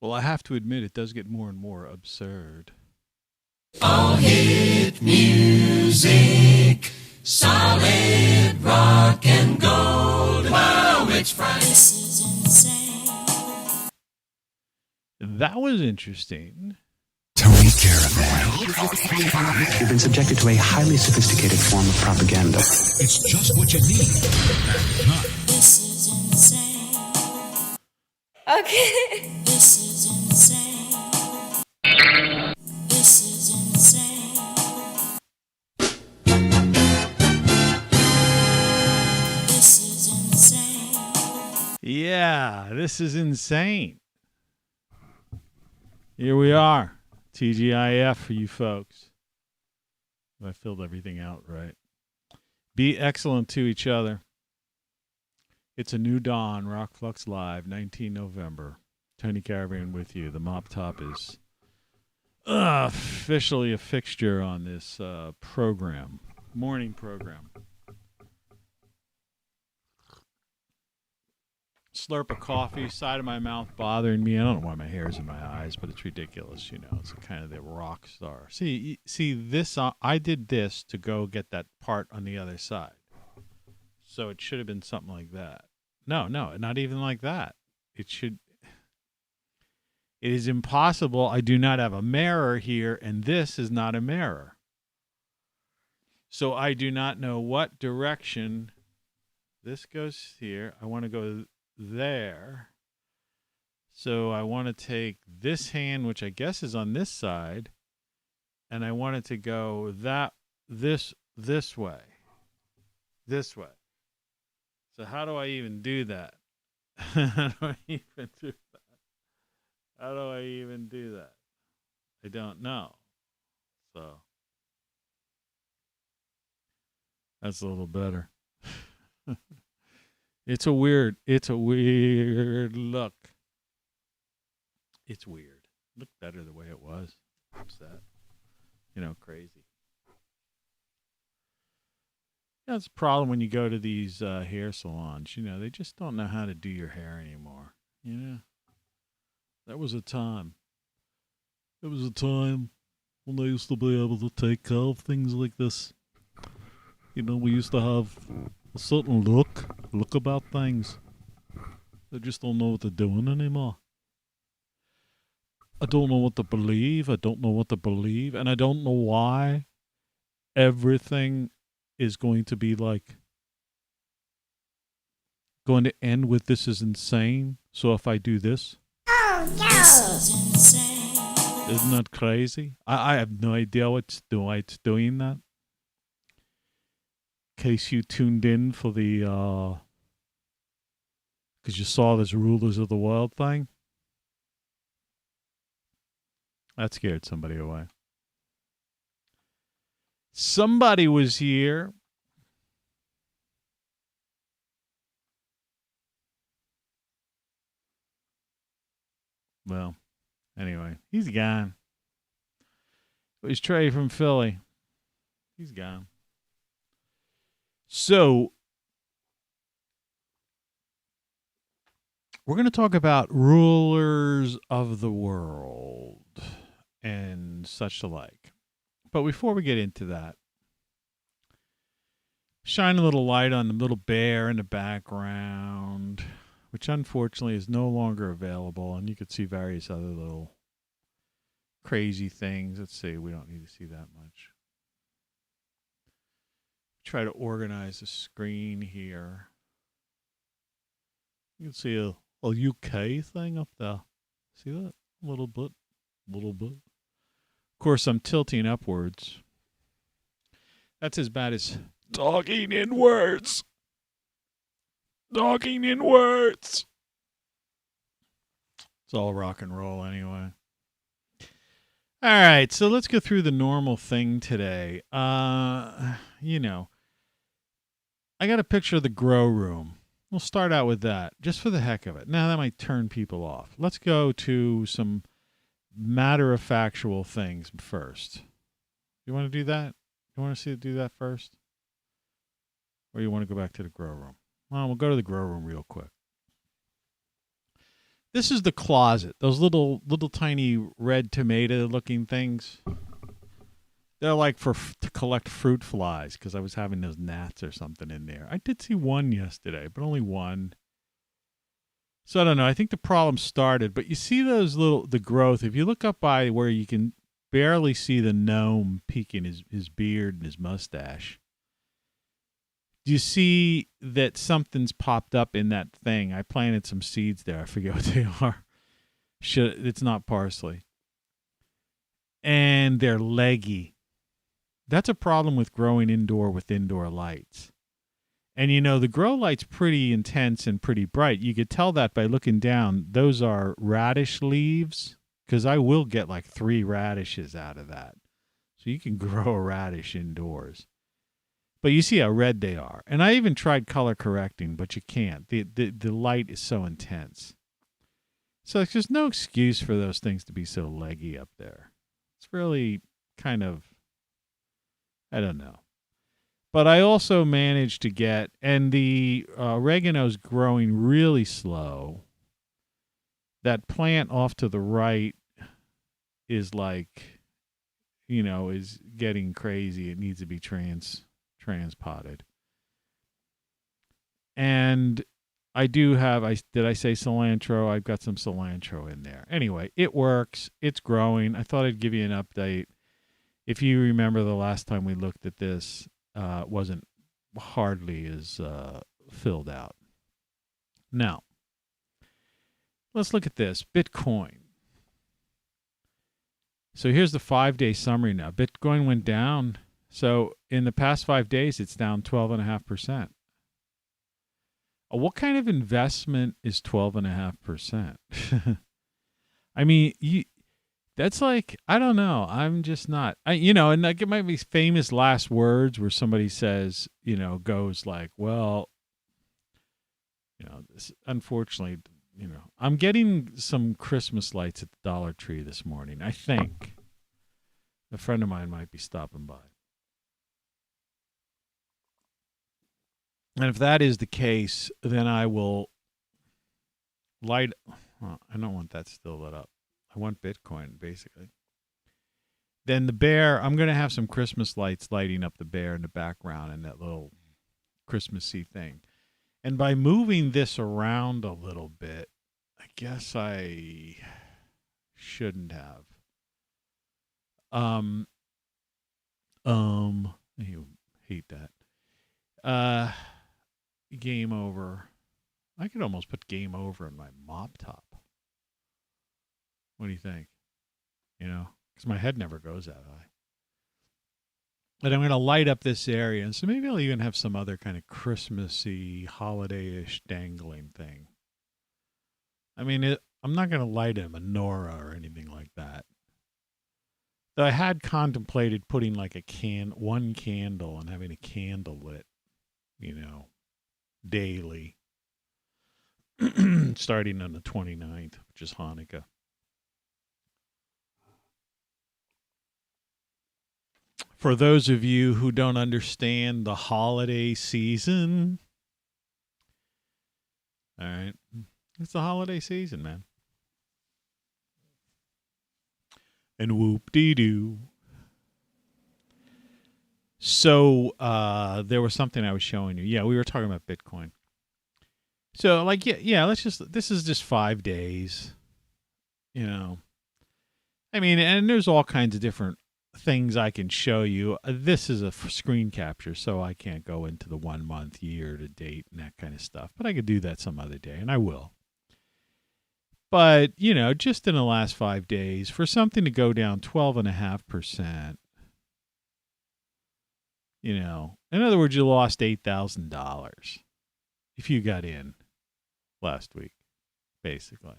Well, I have to admit, it does get more and more absurd. All hit music, solid rock and gold. Wow, it's Friday. This is insane. That was interesting. Tony Caravan. You've been subjected to a highly sophisticated form of propaganda. It's just what you need at that time. This is insane. Okay. This is insane. This is insane. This is insane. Yeah, this is insane. Here we are. TGIF for you folks. I filled everything out right. Be excellent to each other. It's a new dawn. ROCKFLUX Live, 19 November. Tony Caravan with you. The mop top is officially a fixture on this program. Morning program. Slurp of coffee, side of my mouth bothering me. I don't know why my hair's in my eyes, but it's ridiculous. You know, it's kind of the rock star. See this. I did this to go get that part on the other side. So it should have been something like that. No, not even like that. It is impossible. I do not have a mirror here, and this is not a mirror. So I do not know what direction this goes here. I want to go there. So I want to take this hand, which I guess is on this side, and I want it to go this way. This way. So how do I even do that? How do I even do that? How do I even do that? I don't know. So that's a little better. It's a weird look. It's weird. Looked better the way it was. What's that? Crazy. That's a problem when you go to these hair salons. They just don't know how to do your hair anymore. That was a time. It was a time when they used to be able to take care of things like this. We used to have a certain look about things. They just don't know what they're doing anymore. I don't know what to believe. And I don't know why everything is going to be going to end with this is insane. So if I do this. Oh, no. This is insane. Isn't that crazy? I have no idea what's doing that. In case you tuned in for the, because you saw this Rulers of the World thing. That scared somebody away. Somebody was here. Well, anyway, he's gone. It was Trey from Philly. He's gone. So, we're going to talk about rulers of the world and such alike. But before we get into that, shine a little light on the little bear in the background, which unfortunately is no longer available. And you could see various other little crazy things. Let's see, we don't need to see that much. Try to organize the screen here. You can see a UK thing up there. See that? A little bit. Of course, I'm tilting upwards. That's as bad as dogging inwards. It's all rock and roll anyway. All right, so let's go through the normal thing today. I got a picture of the grow room. We'll start out with that, just for the heck of it. Now, that might turn people off. Let's go to some matter-of-factual things first. You want to do that? You want to do that first? Or you want to go back to the grow room? Well, we'll go to the grow room real quick. This is the closet. Those little tiny red tomato looking things. They're like to collect fruit flies because I was having those gnats or something in there. I did see one yesterday, but only one. So I don't know. I think the problem started, but you see the growth. If you look up by where you can barely see the gnome peeking his beard and his mustache, do you see that something's popped up in that thing? I planted some seeds there. I forget what they are. It's not parsley. And they're leggy. That's a problem with growing indoor with indoor lights. And the grow light's pretty intense and pretty bright. You could tell that by looking down. Those are radish leaves, because I will get like 3 radishes out of that. So you can grow a radish indoors. But you see how red they are. And I even tried color correcting, but you can't. The light is so intense. So there's just no excuse for those things to be so leggy up there. It's really kind of, I don't know. But I also managed to get, and the oregano's growing really slow. That plant off to the right is like, is getting crazy. It needs to be transpotted. And I do have, did I say cilantro? I've got some cilantro in there. Anyway, it works. It's growing. I thought I'd give you an update. If you remember the last time we looked at this, it wasn't hardly as filled out. Now, let's look at this. Bitcoin. So here's the 5-day summary now. Bitcoin went down. So in the past 5 days, it's down 12.5%. What kind of investment is 12.5%? I mean, that's like, I don't know. I'm just not, and like it might be famous last words where somebody says, goes like, well, this, unfortunately, I'm getting some Christmas lights at the Dollar Tree this morning. I think a friend of mine might be stopping by. And if that is the case, then I will light. Well, I don't want that still lit up. I want Bitcoin, basically. Then the bear, I'm going to have some Christmas lights lighting up the bear in the background and that little Christmassy thing. And by moving this around a little bit, I guess I shouldn't have. You hate that. Game over. I could almost put game over in my mop top. What do you think? Because my head never goes that high. But I'm going to light up this area. And so maybe I'll even have some other kind of Christmassy, holiday-ish dangling thing. I mean, I'm not going to light a menorah or anything like that. Though I had contemplated putting like one candle and having a candle lit, daily, starting on the 29th, which is Hanukkah. For those of you who don't understand the holiday season, all right, it's the holiday season, man. And whoop-dee-doo. So there was something I was showing you. Yeah, we were talking about Bitcoin. So, like, yeah, this is just 5 days, I mean, and there's all kinds of different things I can show you. This is a screen capture, so I can't go into the 1 month, year to date, and that kind of stuff. But I could do that some other day, and I will. But, just in the last 5 days, for something to go down 12.5%, in other words, you lost $8,000 if you got in last week, basically.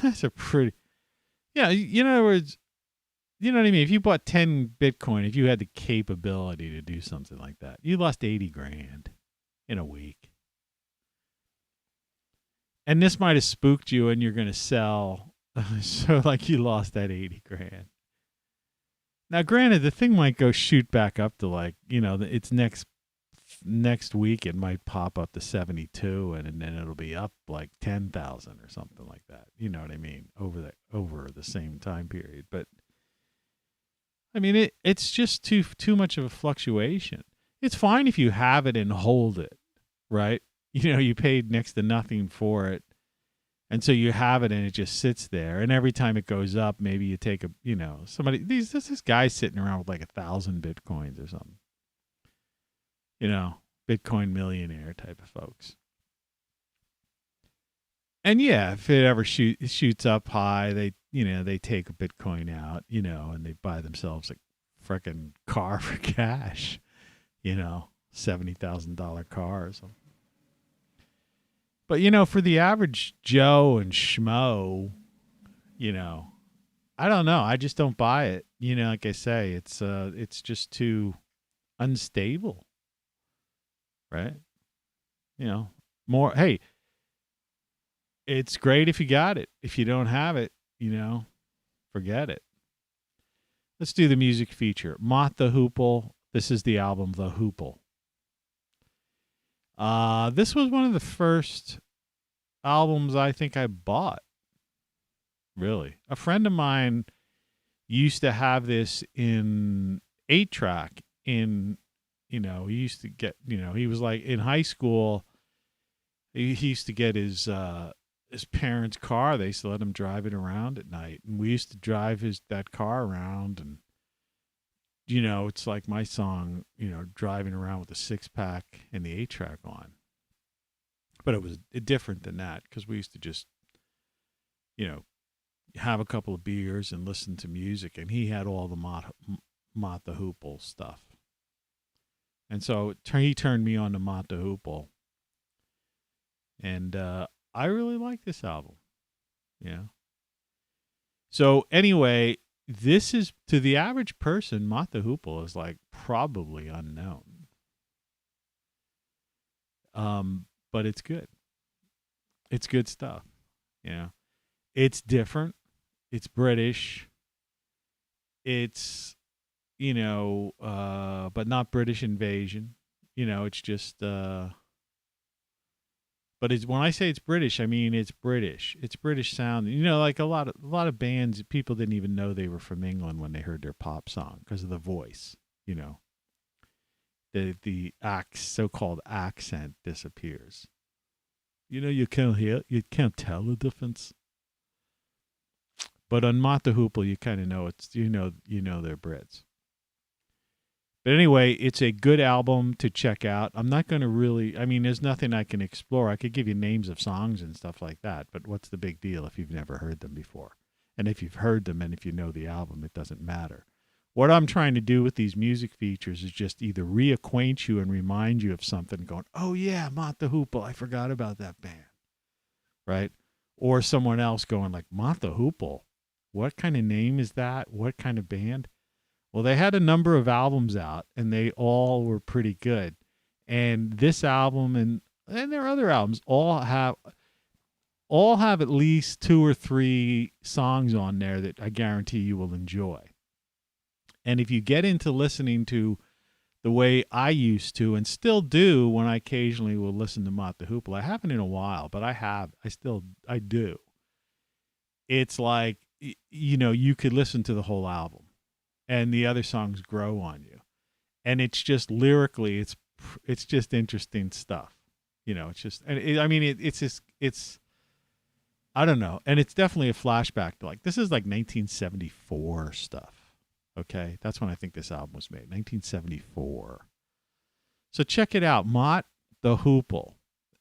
That's a pretty, yeah, in other words, you know what I mean? If you bought 10 Bitcoin, if you had the capability to do something like that, you lost 80 grand in a week. And this might have spooked you and you're going to sell. So like you lost that 80 grand. Now, granted, the thing might go shoot back up to like, it's next week. It might pop up to 72, and then it'll be up like 10,000 or something like that. You know what I mean? Over the same time period. But I mean, it's just too much of a fluctuation. It's fine if you have it and hold it, right? You paid next to nothing for it. And so you have it and it just sits there. And every time it goes up, maybe you take this guy sitting around with like 1,000 Bitcoins or something. Bitcoin millionaire type of folks. And yeah, if it ever shoots up high, they take a Bitcoin out, and they buy themselves a freaking car for cash, $70,000 car or something. But, for the average Joe and Schmo, I don't know. I just don't buy it. Like I say, it's just too unstable. Right? Hey, it's great if you got it. If you don't have it, forget it. Let's do the music feature. Mott the Hoople. This is the album, The Hoople. This was one of the first albums I think I bought. Really. A friend of mine used to have this in 8-track he used to get, he was like in high school, he used to get his parents' car. They used to let him drive it around at night. And we used to drive that car around, and, it's like my song, driving around with a 6-pack and the 8-track on. But it was different than that, because we used to just, have a couple of beers and listen to music. And he had all the Mott the Hoople stuff. And so he turned me on to Mott the Hoople. And I really like this album. Yeah. So anyway, this is, to the average person, Mott the Hoople is like probably unknown. But it's good. It's good stuff. It's different. It's British. It's, but not British invasion. It's just, but it's, when I say it's British, I mean it's British. It's British sound. Like a lot of bands, people didn't even know they were from England when they heard their pop song because of the voice. The so-called accent disappears. You can't tell the difference. But on Mott the Hoople, you kind of know it's, they're Brits. But anyway, it's a good album to check out. I'm not going to really, there's nothing I can explore. I could give you names of songs and stuff like that, but what's the big deal if you've never heard them before? And if you've heard them and if you know the album, it doesn't matter. What I'm trying to do with these music features is just either reacquaint you and remind you of something, going, oh yeah, Mott the Hoople, I forgot about that band, right? Or someone else going like, Mott the Hoople, what kind of name is that? What kind of band? Well, they had a number of albums out, and they all were pretty good. And this album and their other albums all have at least 2 or 3 songs on there that I guarantee you will enjoy. And if you get into listening to the way I used to and still do when I occasionally will listen to Mott the Hoople, I haven't in a while, but I do. It's like, you could listen to the whole album. And the other songs grow on you, and it's just lyrically, it's just interesting stuff. It's just, and it's I don't know, and it's definitely a flashback to, like, this is like 1974 stuff. Okay, that's when I think this album was made, 1974. So check it out, Mott the Hoople.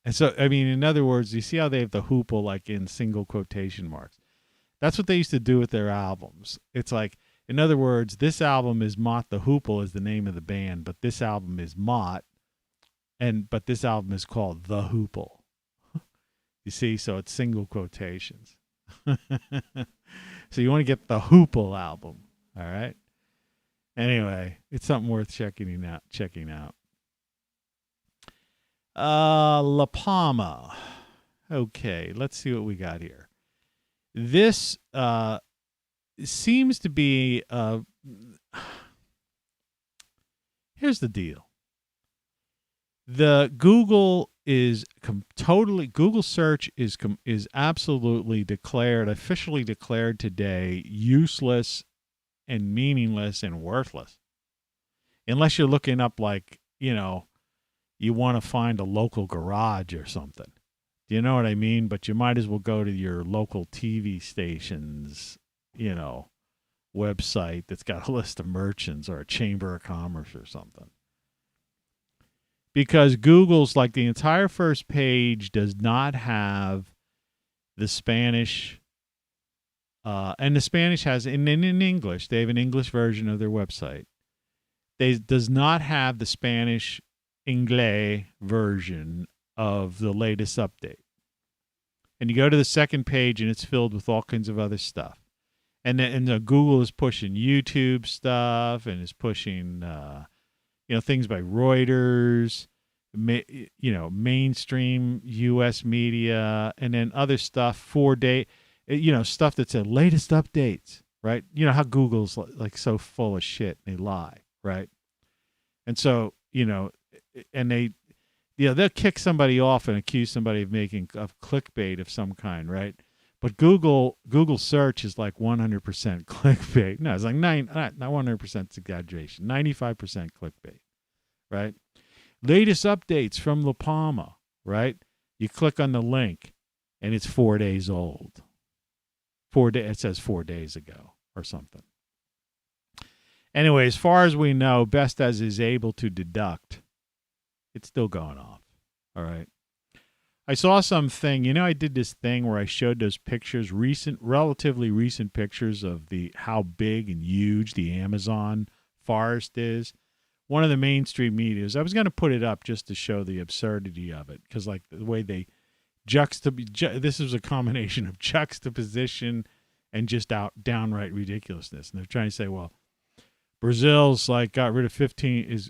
And so, in other words, you see how they have the Hoople like in single quotation marks. That's what they used to do with their albums. It's like, in other words, this album is Mott the Hoople is the name of the band, but this album is Mott, but this album is called The Hoople. You see, so it's single quotations. So you want to get the Hoople album, all right? Anyway, it's something worth checking out. La Palma. Okay, let's see what we got here. This seems to be Here's the deal. The Google is Google search is absolutely officially declared today useless and meaningless and worthless. Unless you're looking up you want to find a local garage or something. Do you know what I mean? But you might as well go to your local TV station's, website that's got a list of merchants or a chamber of commerce or something. Because Google's the entire first page does not have the Spanish, and the Spanish has in English. They have an English version of their website. They does not have the Spanish Inglés version of the latest update. And you go to the second page and it's filled with all kinds of other stuff. And Google is pushing YouTube stuff and is pushing things by Reuters, mainstream U.S. media, and then other stuff, 4 day, stuff that's the latest updates, right? You know how Google's so full of shit and they lie, right? And so, and they'll kick somebody off and accuse somebody of making clickbait of some kind, right? But Google search is 100% clickbait. No, it's not 100% exaggeration. 95% clickbait, right? Latest updates from La Palma, right? You click on the link, and it's 4 days old. It says 4 days ago or something. Anyway, as far as we know, best as is able to deduct, it's still going off. All right. I saw something, I did this thing where I showed those pictures, relatively recent pictures of how big and huge the Amazon forest is. One of the mainstream medias, I was going to put it up just to show the absurdity of it, because the way they this was a combination of juxtaposition and just downright ridiculousness. And they're trying to say, well, Brazil's got rid of 15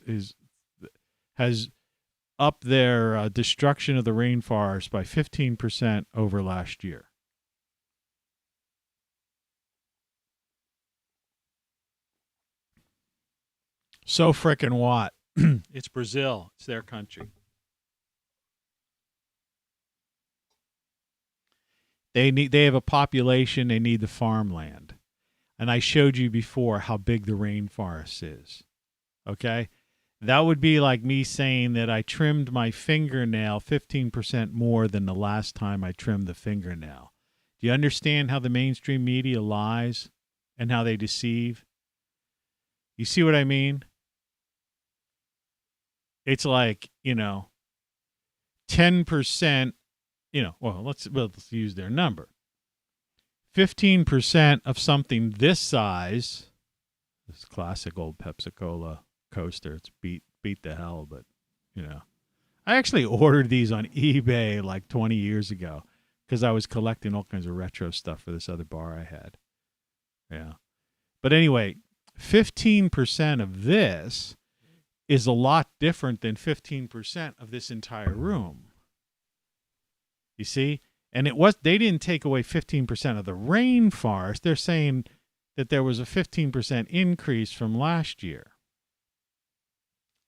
has up their destruction of the rainforest by 15% over last year. So frickin' what? It's Brazil. It's their country. They have a population. They need the farmland. And I showed you before how big the rainforest is. Okay? That would be like me saying that I trimmed my fingernail 15% more than the last time I trimmed the fingernail. Do you understand how the mainstream media lies and how they deceive? You see what I mean? It's 10%, let's use their number. 15% of something this size, this classic old Pepsi-Cola coaster, it's beat the hell, but I actually ordered these on eBay 20 years ago because I was collecting all kinds of retro stuff for this other bar I had. Yeah. But anyway, 15% of this is a lot different than 15% of this entire room. You see? And they didn't take away 15% of the rainforest. They're saying that there was a 15% increase from last year.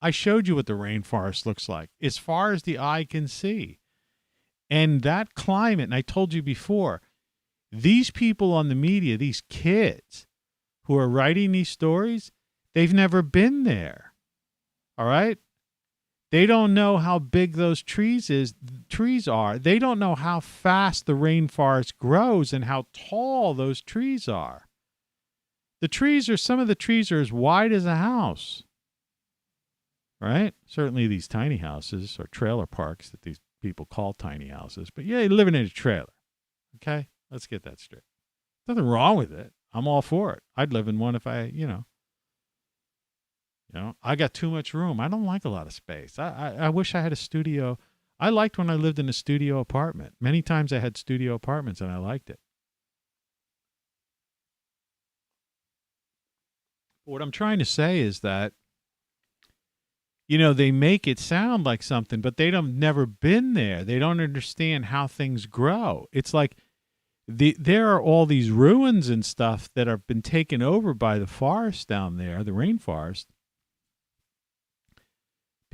I showed you what the rainforest looks like as far as the eye can see. And that climate, and I told you before, these people on the media, these kids who are writing these stories, they've never been there. All right? They don't know how big those trees are. They don't know how fast the rainforest grows and how tall those trees are. Some of the trees are as wide as a house. Right? Certainly these tiny houses or trailer parks that these people call tiny houses. But yeah, you're living in a trailer. Okay? Let's get that straight. Nothing wrong with it. I'm all for it. I'd live in one if I, I got too much room. I don't like a lot of space. I wish I had a studio. I liked when I lived in a studio apartment. Many times I had studio apartments and I liked it. What I'm trying to say is that, they make it sound like something, but they've never been there. They don't understand how things grow. It's like there are all these ruins and stuff that have been taken over by the forest down there, the rainforest.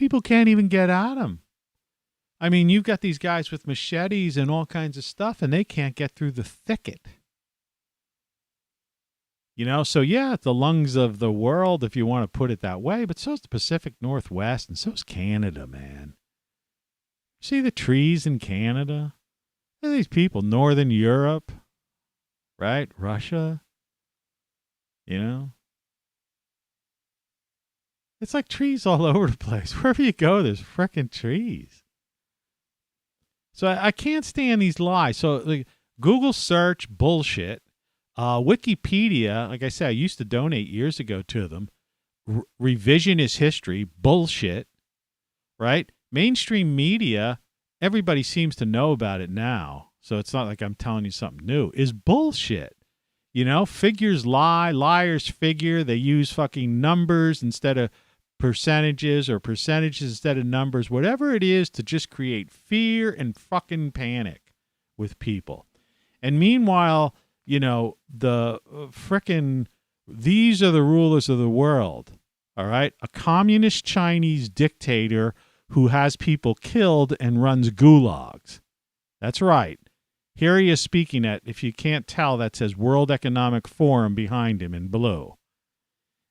People can't even get at them. I mean, you've got these guys with machetes and all kinds of stuff, and they can't get through the thicket. You know, so yeah, it's the lungs of the world, if you want to put it that way, but so's the Pacific Northwest, and so's Canada, man. See the trees in Canada? Look at these people, Northern Europe, right? Russia, you know? It's like trees all over the place. Wherever you go, there's frickin' trees. So I can't stand these lies. So like, Google search bullshit. Wikipedia, like I said, I used to donate years ago to them. Revisionist history, bullshit, right? Mainstream media, everybody seems to know about it now. So it's not like I'm telling you something new. Is bullshit. You know, figures lie, liars figure. They use fucking numbers instead of percentages, or percentages instead of numbers, whatever it is, to just create fear and fucking panic with people. And meanwhile, you know, the frickin' these are the rulers of the world, all right? A communist Chinese dictator who has people killed and runs gulags. That's right. Here he is speaking at, if you can't tell, that says World Economic Forum behind him in blue.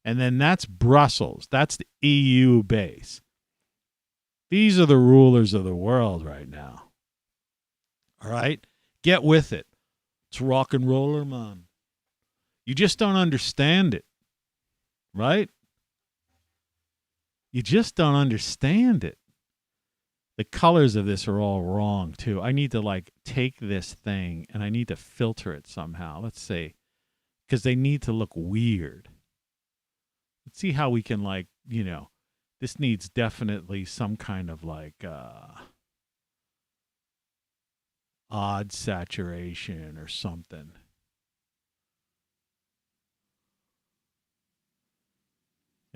And then that's Brussels. That's the EU base. These are the rulers of the world right now. All right? Get with it. It's rock and roller, man. You just don't understand it. Right? You just don't understand it. The colors of this are all wrong, too. I need to, like, take this thing and I need to filter it somehow. Let's see. Because they need to look weird. Let's see how we can, like, you know, this needs definitely some kind of, like, odd saturation or something.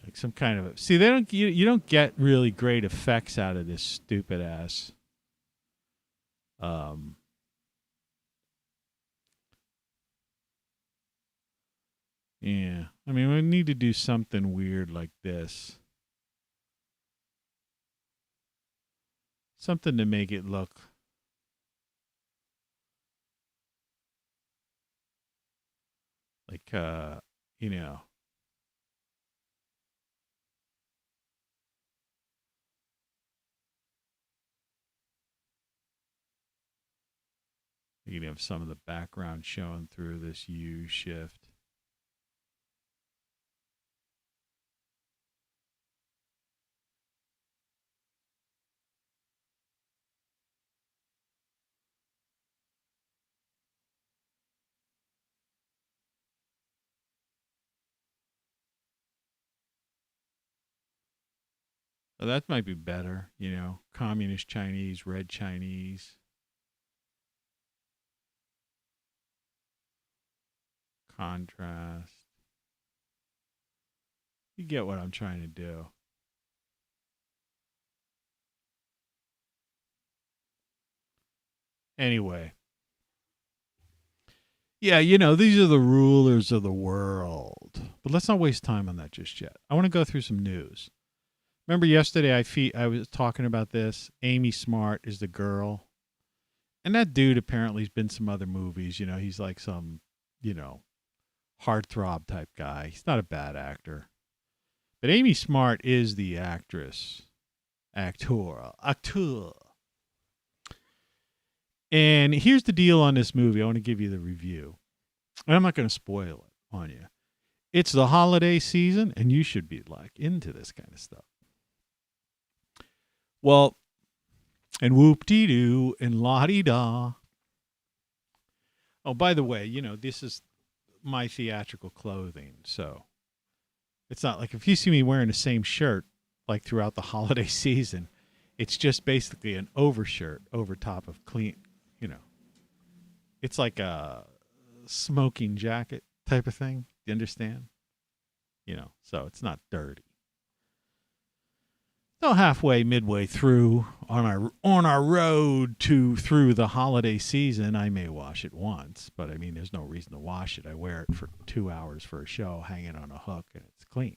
Like some kind of, see, they don't, you don't get really great effects out of this stupid ass. Yeah, I mean, we need to do something weird like this. Something to make it look like, you know. You can have some of the background showing through this U shift. Well, that might be better, you know. Communist Chinese, red Chinese. Contrast. You get what I'm trying to do. Anyway. Yeah, you know, these are the rulers of the world. But let's not waste time on that just yet. I want to go through some news. Remember yesterday I was talking about this. Amy Smart is the girl. And that dude apparently has been some other movies. You know, he's like some, you know, heartthrob type guy. He's not a bad actor. But Amy Smart is the actress. Actor. And here's the deal on this movie. I want to give you the review. And I'm not going to spoil it on you. It's the holiday season, and you should be like into this kind of stuff. Well, and whoop-dee-doo, and la-dee-da. Oh, by the way, you know, this is my theatrical clothing, so it's not like if you see me wearing the same shirt like throughout the holiday season, it's just basically an overshirt over top of clean, you know. It's like a smoking jacket type of thing. You understand? You know, so it's not dirty. So halfway, midway through on our road through the holiday season, I may wash it once, but I mean, there's no reason to wash it. I wear it for 2 hours for a show, hanging on a hook, and it's clean.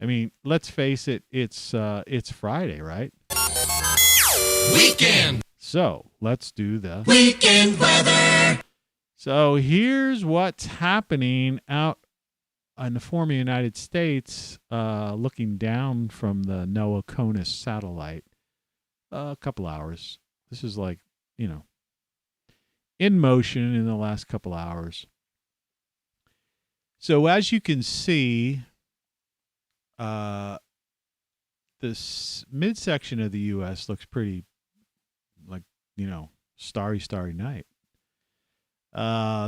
I mean, let's face it, it's Friday, right? Weekend. So let's do the Weekend weather. So here's what's happening out in the former United States, looking down from the NOAA CONUS satellite. A couple hours. This is like, in motion in the last couple hours. So as you can see, this midsection of the U.S. looks pretty like, starry night.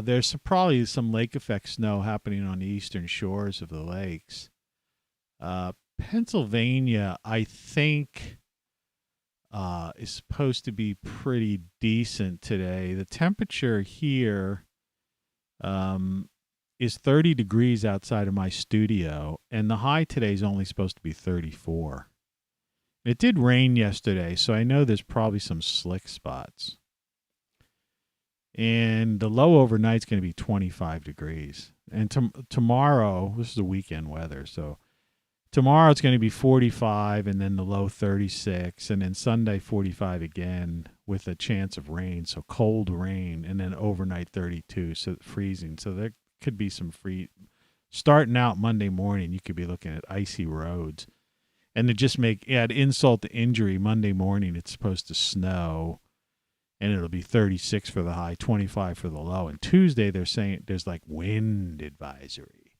There's probably some lake effect snow happening on the eastern shores of the lakes. Pennsylvania, I think, is supposed to be pretty decent today. The temperature here is 30 degrees outside of my studio, and the high today is only supposed to be 34. It did rain yesterday, so I know there's probably some slick spots. And the low overnight is going to be 25 degrees. And tomorrow, this is the weekend weather, so tomorrow it's going to be 45, and then the low 36, and then Sunday 45 again with a chance of rain, so cold rain, and then overnight 32, so freezing. So there could be some starting out Monday morning, you could be looking at icy roads. And to just add insult to injury, Monday morning it's supposed to snow, and it'll be 36 for the high, 25 for the low. And Tuesday they're saying there's like wind advisory.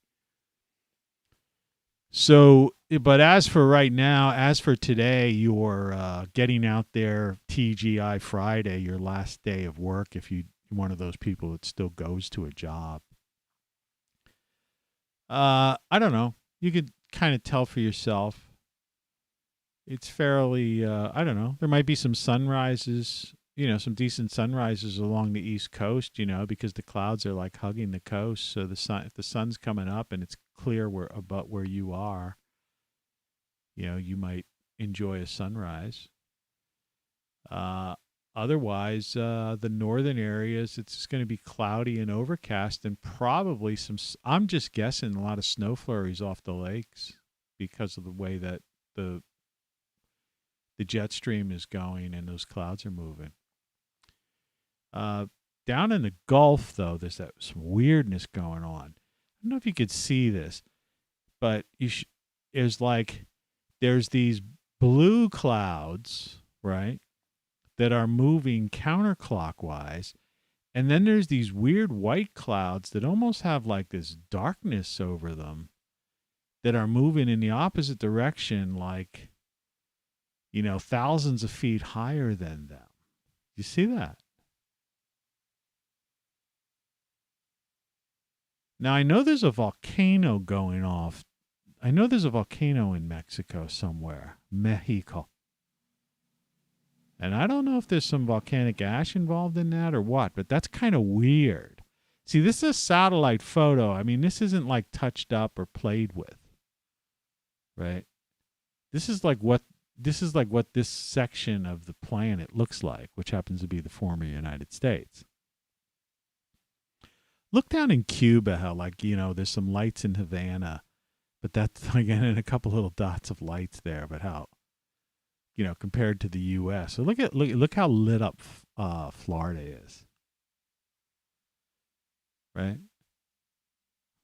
So, but as for right now, as for today, you're getting out there TGI Friday, your last day of work, if you're one of those people that still goes to a job. I don't know. You could kind of tell for yourself. It's fairly, I don't know. There might be some sunrises, some decent sunrises along the East Coast, because the clouds are like hugging the coast. So if the sun's coming up and it's clear about where you are, you might enjoy a sunrise. Otherwise, the northern areas, it's going to be cloudy and overcast, and probably I'm just guessing, a lot of snow flurries off the lakes because of the way that the jet stream is going and those clouds are moving. Down in the Gulf, though, there's some weirdness going on. I don't know if you could see this, but there's these blue clouds, right, that are moving counterclockwise, and then there's these weird white clouds that almost have like this darkness over them that are moving in the opposite direction, like, thousands of feet higher than them. You see that? Now, I know there's a volcano going off. I know there's a volcano in Mexico somewhere. Mexico. And I don't know if there's some volcanic ash involved in that or what, but that's kind of weird. See, this is a satellite photo. I mean, this isn't like touched up or played with. Right? This is like what this section of the planet looks like, which happens to be the former United States. Look down in Cuba, how there's some lights in Havana, but that's again in a couple little dots of lights there, but how, compared to the U.S. So look how lit up Florida is, right?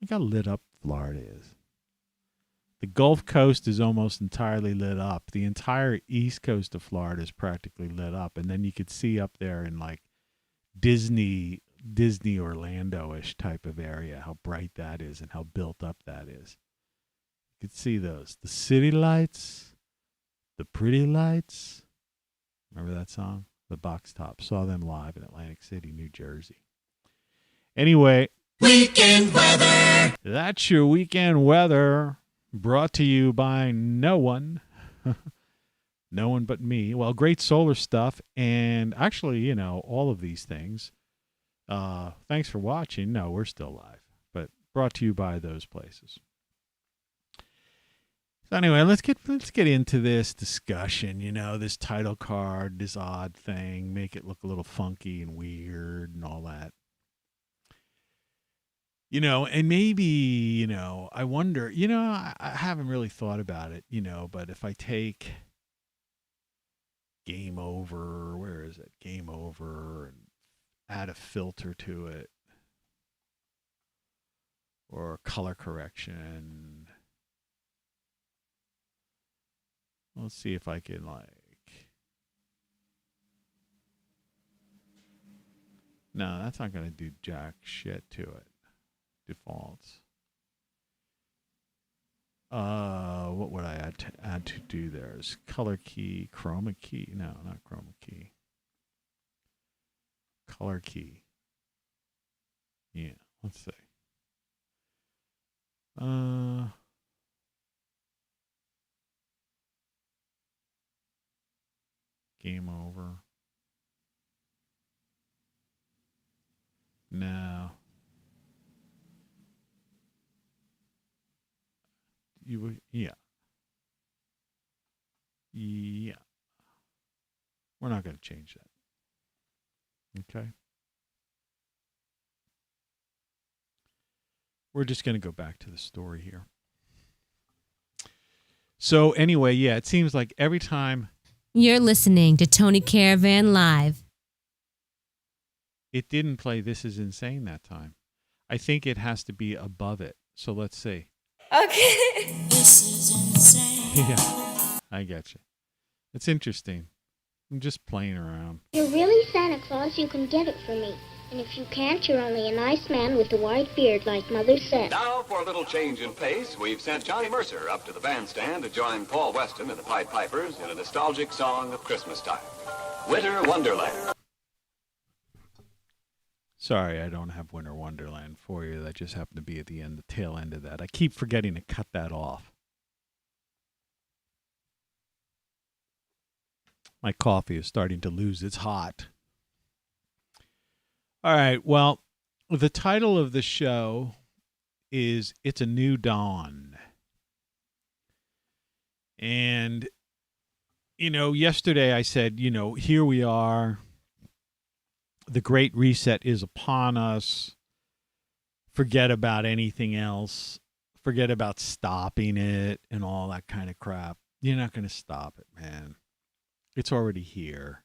Look how lit up Florida is. The Gulf Coast is almost entirely lit up. The entire east coast of Florida is practically lit up. And then you could see up there in like Disney Orlando-ish type of area how bright that is and how built up that is. You could see those. The city lights, the pretty lights. Remember that song? The Box Tops. Saw them live in Atlantic City, New Jersey. Anyway. Weekend weather. That's your weekend weather. Brought to you by no one. No one but me. Well, great solar stuff. And actually, all of these things. Thanks for watching. No, we're still live. But brought to you by those places. So anyway, let's get into this discussion. This title card, this odd thing. Make it look a little funky and weird and all that. And maybe, I wonder, I haven't really thought about it, but if I take game over, where is it? Game over, and add a filter to it or color correction. Let's see if I can no, that's not going to do jack shit to it. Defaults. What would I add to do there? Is color key, chroma key? No, not chroma key. Color key. Yeah, let's see. Game over. No. You would, yeah. Yeah. We're not going to change that. Okay. We're just going to go back to the story here. So anyway, yeah, it seems like every time You're listening to Tony Caravan Live. it didn't play This Is Insane that time. I think it has to be above it. So let's see. Okay. This is insane. Yeah, I get you. It's interesting. I'm just playing around. You're really Santa Claus, you can get it for me. And if you can't, you're only a nice man with a white beard, like Mother said. Now, for a little change in pace, we've sent Johnny Mercer up to the bandstand to join Paul Weston and the Pied Pipers in a nostalgic song of Christmas time. Winter Wonderland. Sorry, I don't have Winter Wonderland for you. That just happened to be at the tail end of that. I keep forgetting to cut that off. My coffee is starting to lose its hot. All right, well, the title of the show is It's a New Dawn. And, yesterday I said, here we are. The Great Reset is upon us. Forget about anything else. Forget about stopping it and all that kind of crap. You're not going to stop it, man. It's already here.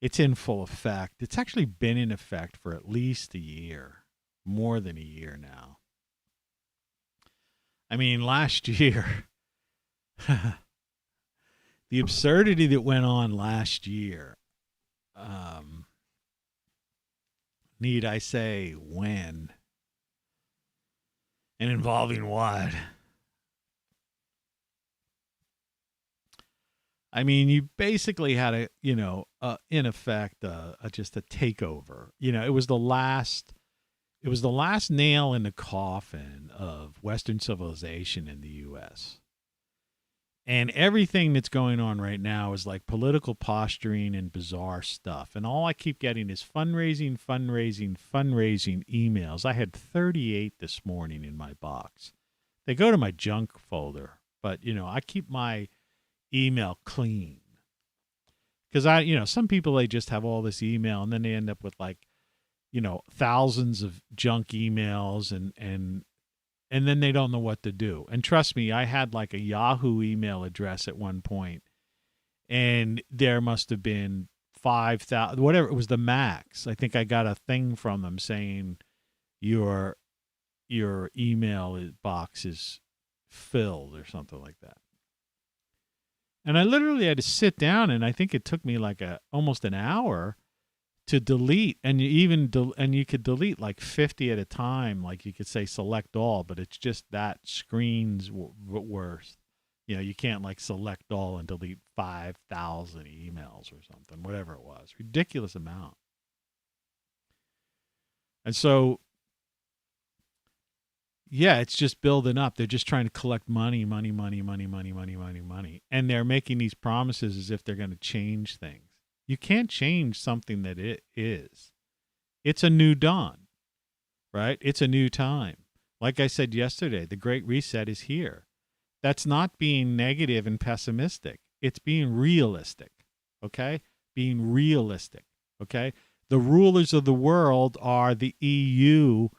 It's in full effect. It's actually been in effect for at least a year. More than a year now. I mean, last year, the absurdity that went on last year, need I say when? And involving what? I mean, you basically had in effect, just a takeover. It was the last nail in the coffin of Western civilization in the U.S. And everything that's going on right now is like political posturing and bizarre stuff. And all I keep getting is fundraising emails. I had 38 this morning in my box. They go to my junk folder, but, I keep my email clean. Because some people, they just have all this email and then they end up with thousands of junk emails and then they don't know what to do. And trust me, I had like a Yahoo email address at one point, and there must have been 5,000, whatever, it was the max. I think I got a thing from them saying your email box is filled or something like that. And I literally had to sit down, and I think it took me like almost an hour to delete, and you could delete like 50 at a time. Like you could say select all, but it's just that screen's worse. You can't like select all and delete 5,000 emails or something, whatever it was. Ridiculous amount. And so, yeah, it's just building up. They're just trying to collect money. And they're making these promises as if they're going to change things. You can't change something that it is. It's a new dawn, right? It's a new time. Like I said yesterday, the Great Reset is here. That's not being negative and pessimistic. It's being realistic, okay? Being realistic, okay? The rulers of the world are the EU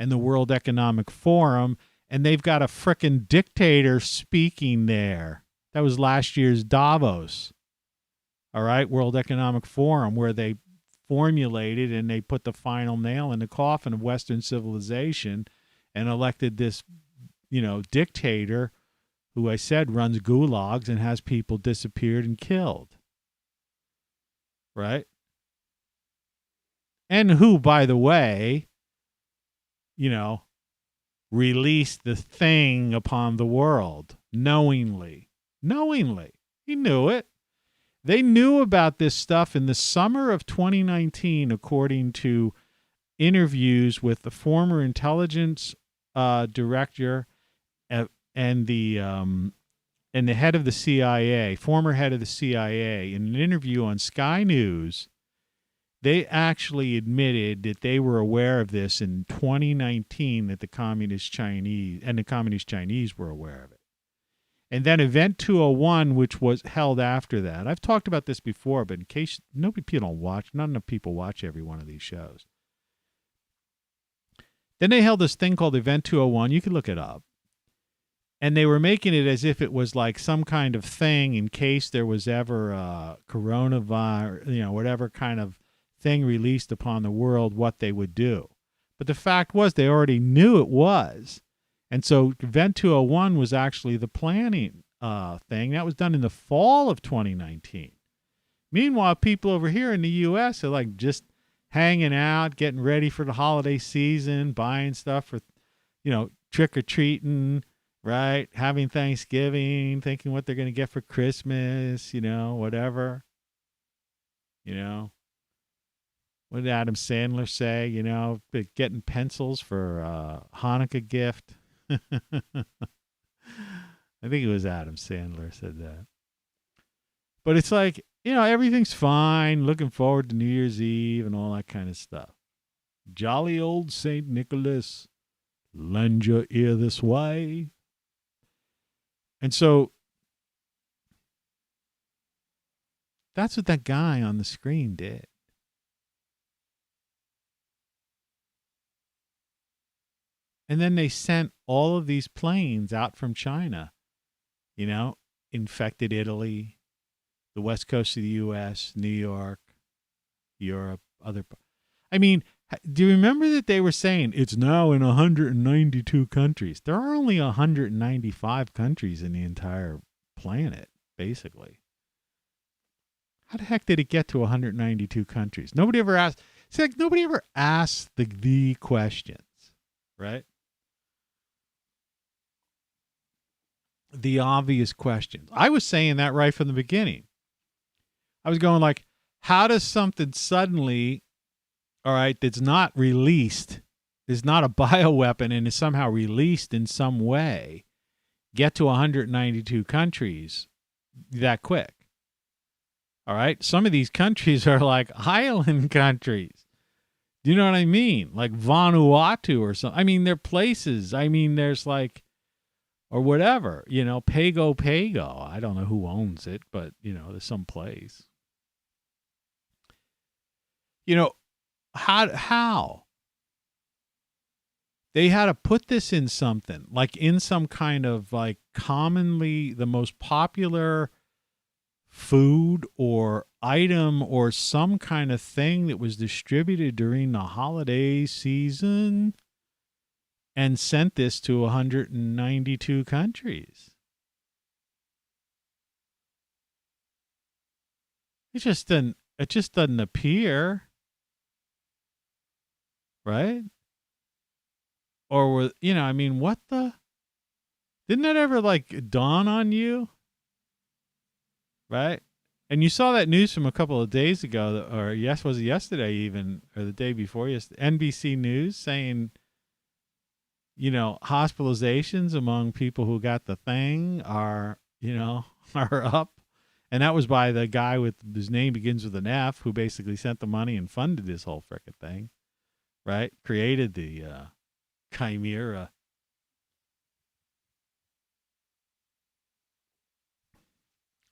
and the World Economic Forum, and they've got a frickin' dictator speaking there. That was last year's Davos. All right, World Economic Forum, where they formulated and they put the final nail in the coffin of Western civilization and elected this, dictator who I said runs gulags and has people disappeared and killed. Right? And who, by the way, released the thing upon the world knowingly. He knew it. They knew about this stuff in the summer of 2019, according to interviews with the former intelligence director and the head of the CIA, former head of the CIA. In an interview on Sky News, they actually admitted that they were aware of this in 2019, that the Communist Chinese were aware of it. And then Event 201, which was held after that. I've talked about this before, but in case not enough people watch every one of these shows. Then they held this thing called Event 201. You can look it up. And they were making it as if it was like some kind of thing in case there was ever a coronavirus, whatever kind of thing released upon the world, what they would do. But the fact was they already knew it was. And so Event 201 was actually the planning thing. That was done in the fall of 2019. Meanwhile, people over here in the U.S. are like just hanging out, getting ready for the holiday season, buying stuff for, trick-or-treating, right? Having Thanksgiving, thinking what they're going to get for Christmas, whatever. What did Adam Sandler say? Getting pencils for Hanukkah gift. I think it was Adam Sandler said that. But it's like, everything's fine. Looking forward to New Year's Eve and all that kind of stuff. Jolly old St. Nicholas, lend your ear this way. And so that's what that guy on the screen did. And then they sent all of these planes out from China, infected Italy, the west coast of the U.S., New York, Europe, do you remember that they were saying it's now in 192 countries? There are only 195 countries in the entire planet, basically. How the heck did it get to 192 countries? Nobody ever asked. It's like nobody ever asked the questions, right? The obvious questions. I was saying that right from the beginning. I was going like, how does something suddenly, all right, that's not released, is not a bioweapon and is somehow released in some way, get to 192 countries that quick? All right. Some of these countries are like island countries. Do you know what I mean? Like Vanuatu or something. They're places. There's like, or whatever, Pago. I don't know who owns it, but, there's some place. How? They had to put this in something, like in some kind of like commonly the most popular food or item or some kind of thing that was distributed during the holiday season, and sent this to 192 countries. It just doesn't appear, right? Or what the? Didn't that ever like dawn on you? Right? And you saw that news from a couple of days ago, or was it yesterday even, or the day before yesterday, NBC News saying, hospitalizations among people who got the thing are up. And that was by the guy with his name begins with an F, who basically sent the money and funded this whole frickin' thing, right? Created the chimera.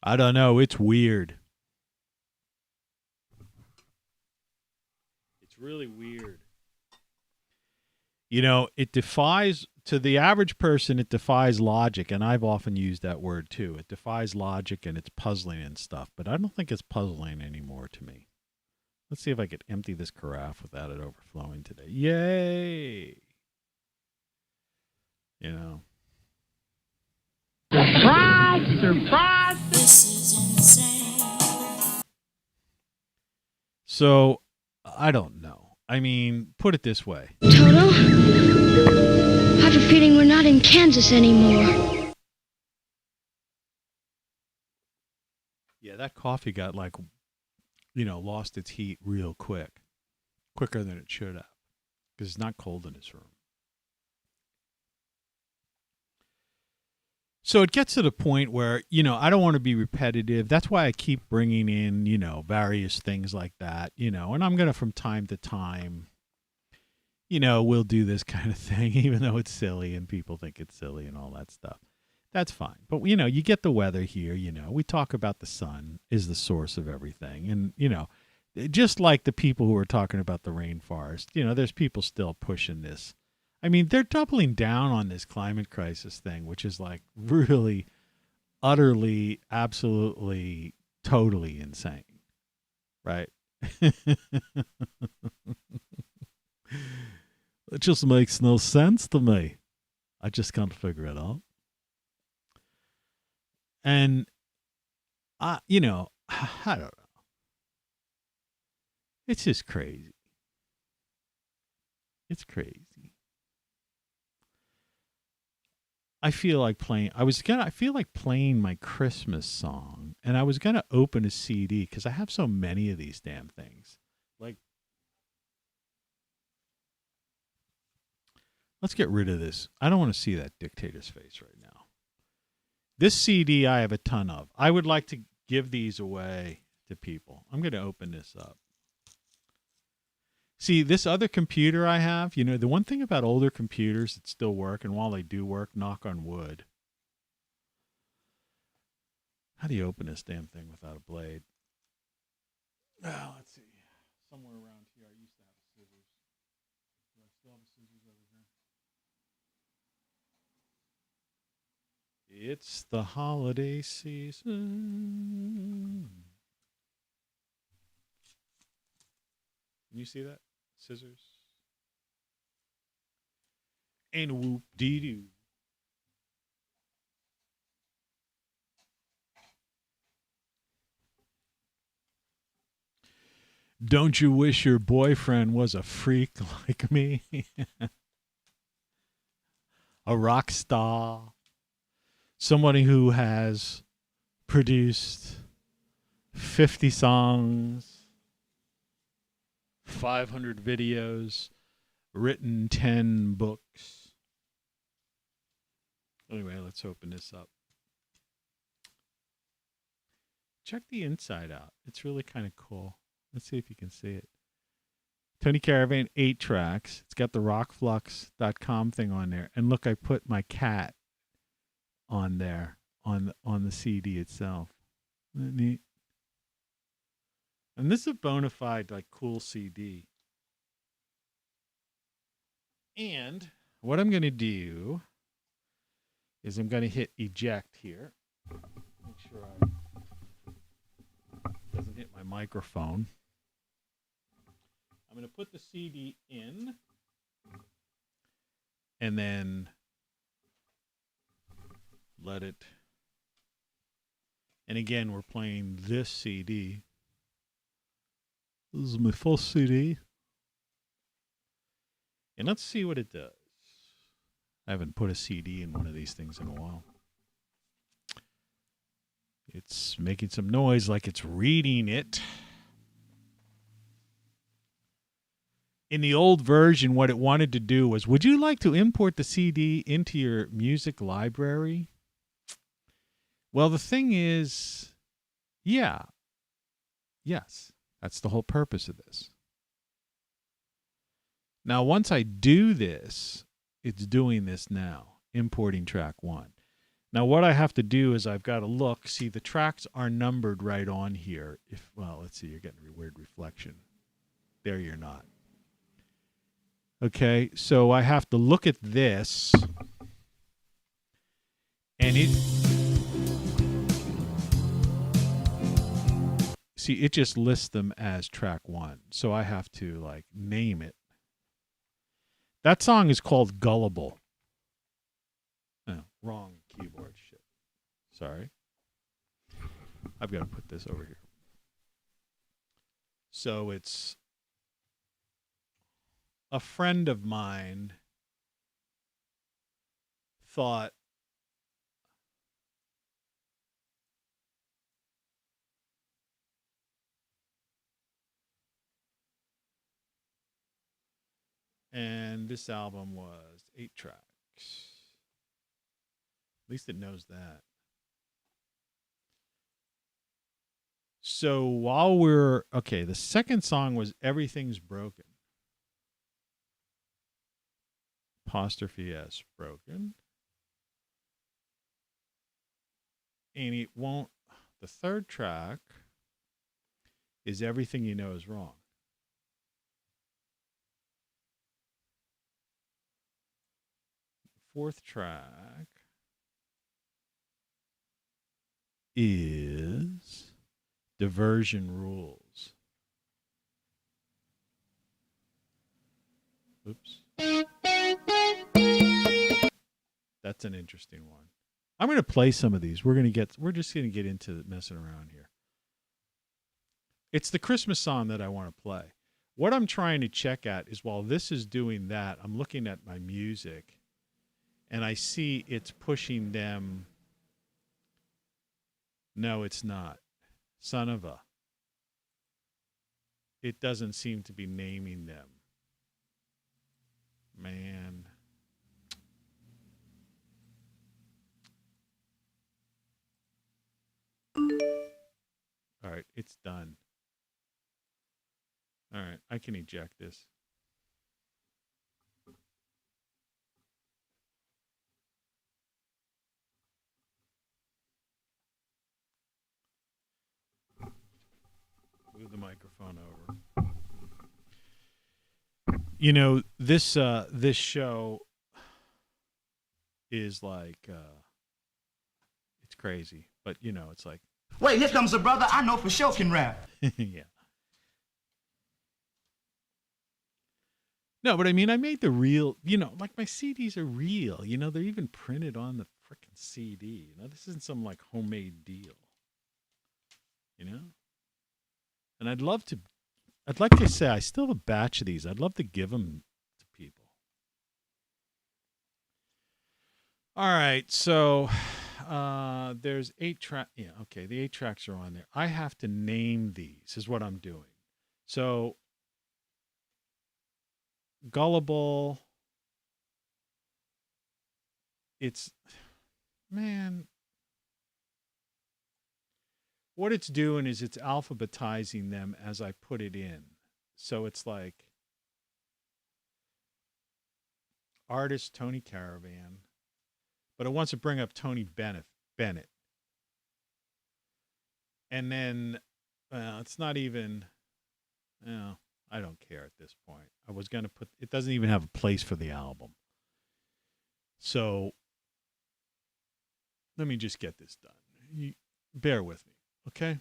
I don't know. It's weird. It's really weird. It defies, to the average person, it defies logic. And I've often used that word too. It defies logic and it's puzzling and stuff. But I don't think it's puzzling anymore to me. Let's see if I could empty this carafe without it overflowing today. Yay! Surprise! This is insane. So, I don't know. I mean, put it this way. Toto, I have a feeling we're not in Kansas anymore. Yeah, that coffee got lost its heat real quick. Quicker than it should have. Because it's not cold in this room. So it gets to the point where, I don't want to be repetitive. That's why I keep bringing in, various things like that, and I'm going to, from time to time, we'll do this kind of thing, even though it's silly and people think it's silly and all that stuff. That's fine. But, you get the weather here, we talk about the sun is the source of everything. And, just like the people who are talking about the rainforest, there's people still pushing this. I mean, they're doubling down on this climate crisis thing, which is like really, utterly, absolutely, totally insane, right? It just makes no sense to me. I just can't figure it out. And, I don't know. It's just crazy. It's crazy. I feel like playing my Christmas song, and I was going to open a CD because I have so many of these damn things. Like, let's get rid of this. I don't want to see that dictator's face right now. This CD I have a ton of. I would like to give these away to people. I'm going to open this up. See, this other computer I have, the one thing about older computers that still work, and while they do work, knock on wood. How do you open this damn thing without a blade? Oh, let's see. Somewhere around here, I used to have scissors. Do I still have scissors over here? It's the holiday season. Can you see that? Scissors. And whoop-dee-doo. Don't you wish your boyfriend was a freak like me? A rock star. Somebody who has produced 50 songs. 500 videos, written 10 books. Anyway, let's open this up. Check the inside out. It's really kind of cool. Let's see if you can see it. Tony Caravan, 8 tracks. It's got the ROCKFLUX.com thing on there. And look, I put my cat on there on the CD itself. Isn't that neat? And this is a bona fide, cool CD. And what I'm going to do is I'm going to hit eject here. Make sure it doesn't hit my microphone. I'm going to put the CD in. And then let it. And again, we're playing this CD. This is my first CD. And let's see what it does. I haven't put a CD in one of these things in a while. It's making some noise like it's reading it. In the old version, what it wanted to do was, would you like to import the CD into your music library? Well, the thing is, yeah. Yes. That's the whole purpose of this. Now, once I do this, it's doing this now, importing track 1. Now, what I have to do is I've got to look. See, the tracks are numbered right on here. Well, let's see, you're getting a weird reflection. There you're not. Okay, so I have to look at this, and it just lists them as track 1. So I have to like name it. That song is called Gullible. Oh, wrong keyboard shit. Sorry. I've got to put this over here. So it's a friend of mine thought and this album was 8 tracks. At least it knows that. So while the second song was Everything's Broken. Apostrophe S, broken. And it won't, the third track is Everything You Know Is Wrong. Fourth track is Diversion Rules. Oops. That's an interesting one. I'm going to play some of these. We're just going to get into messing around here. It's the Christmas song that I want to play. What I'm trying to check at is while this is doing that, I'm looking at my music and I see it's pushing them. No, it's not. Son of a. It doesn't seem to be naming them. Man. All right, it's done. All right, I can eject this. Move the microphone over. You know, this show is like it's crazy, but you know, it's like, wait, here comes a brother I know for sure can rap. yeah. No, but I mean, I made the real, you know, like my CDs are real. You know, they're even printed on the freaking CD. You know, this isn't some like homemade deal. You know? And I'd like to say, I still have a batch of these. I'd love to give them to people. All right, so there's 8 tracks. Yeah, okay, the 8 tracks are on there. I have to name these, is what I'm doing. So, Gullible, what it's doing is it's alphabetizing them as I put it in. So it's like artist Tony Caravan, but it wants to bring up Tony Bennett. And then it's not even, I don't care at this point. I was going to it doesn't even have a place for the album. So let me just get this done. Bear with me, okay?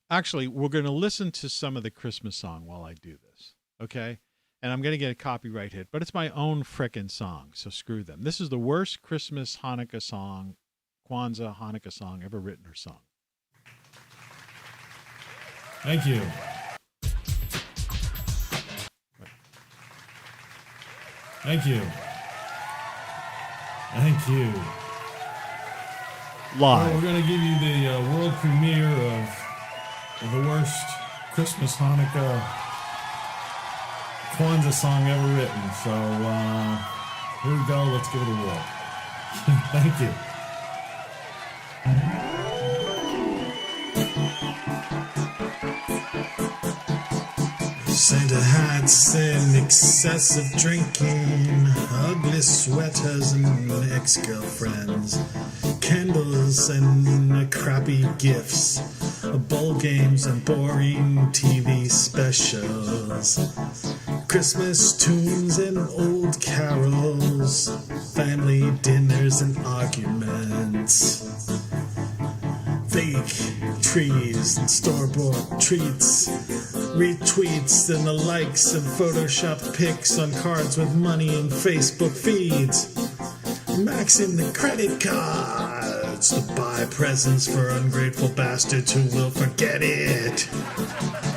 Actually, we're going to listen to some of the Christmas song while I do this, okay? And I'm going to get a copyright hit, but it's my own frickin' song, so screw them. This is the worst Christmas Hanukkah song, Kwanzaa Hanukkah song ever written or sung. Thank you. Thank you. Thank you. Live. Well, we're going to give you the world premiere of the worst Christmas Hanukkah Kwanzaa song ever written. So here we go. Let's give it a whirl. Thank you. Santa hats and excessive drinking, ugly sweaters and ex-girlfriends, candles and crappy gifts, bowl games and boring TV specials, Christmas tunes and old carols, family dinners and arguments, fake trees and store-bought treats, retweets and the likes of photoshopped pics on cards with money and Facebook feeds, maxing the credit cards to buy presents for ungrateful bastards who will forget it.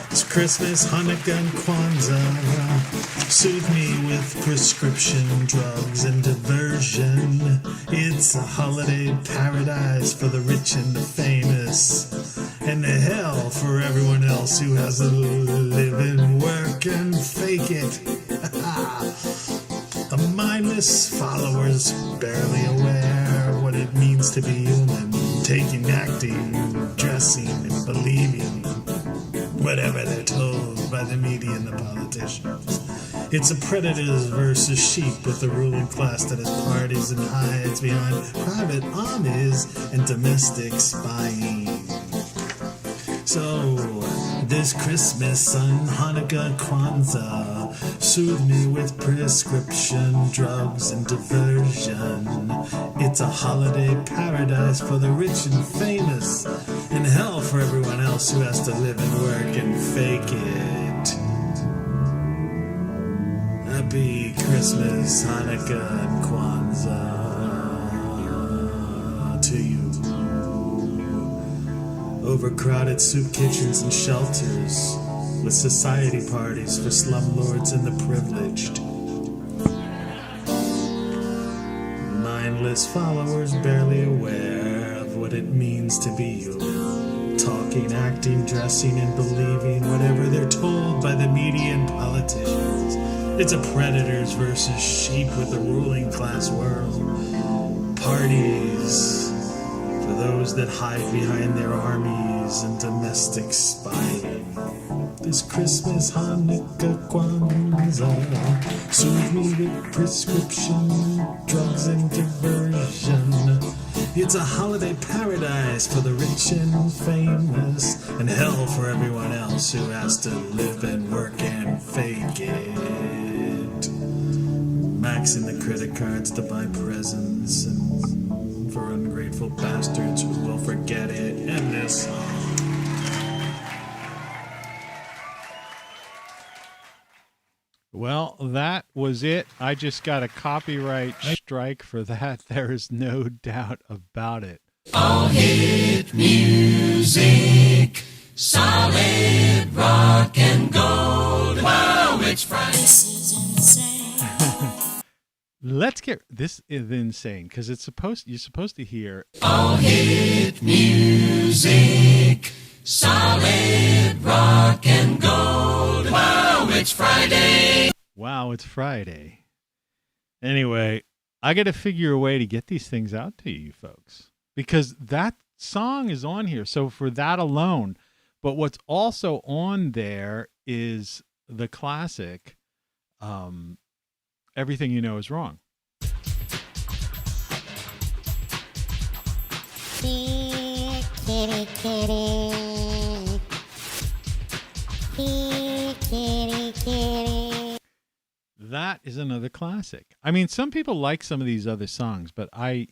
It's Christmas, Hanukkah, and Kwanzaa. Soothe me with prescription drugs and diversion. It's a holiday paradise for the rich and the famous, and a hell for everyone else who has to live and work and fake it. The mindless followers barely aware what it means to be human, taking, acting, dressing, and believing whatever they're told by the media and the politicians. It's a predators versus sheep with the ruling class that has parties and hides behind private armies and domestic spying. So, this Christmas on Hanukkah, Kwanzaa, soothe me with prescription drugs and diversion. It's a holiday paradise for the rich and famous, and hell for everyone else who has to live and work and fake it. Happy Christmas, Hanukkah, and Kwanzaa to you. Overcrowded soup kitchens and shelters, with society parties for slumlords and the privileged. Mindless followers barely aware of what it means to be human, talking, acting, dressing, and believing whatever they're told by the media and politicians. It's a predators versus sheep with the ruling class world. Parties for those that hide behind their armies and domestic spying. This Christmas, Hanukkah, Kwanzaa, soothe me with prescription drugs and diversion. It's a holiday paradise for the rich and famous, and hell for everyone else who has to live and work and fake it. Maxing the credit cards to buy presents and for ungrateful bastards who will forget it. And this song. Well, that was it. I just got a copyright strike for that. There is no doubt about it. All hit music, solid rock and gold. Wow, it's Friday. This is insane. Let's get this is insane because you're supposed to hear all hit music, solid rock and gold. Wow, it's Friday. Wow, it's Friday. Anyway, I got to figure a way to get these things out to you folks because that song is on here. So for that alone, but what's also on there is the classic Everything You Know Is Wrong. Kitty, kitty, kitty. Kitty, kitty. That is another classic. I mean, some people like some of these other songs, but I.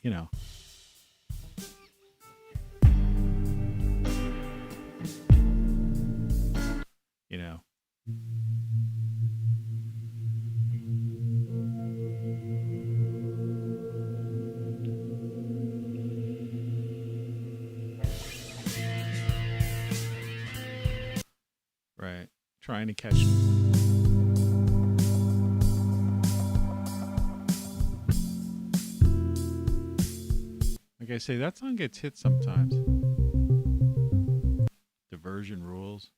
Right. Trying to catch. Like I say, that song gets hit sometimes. Diversion rules.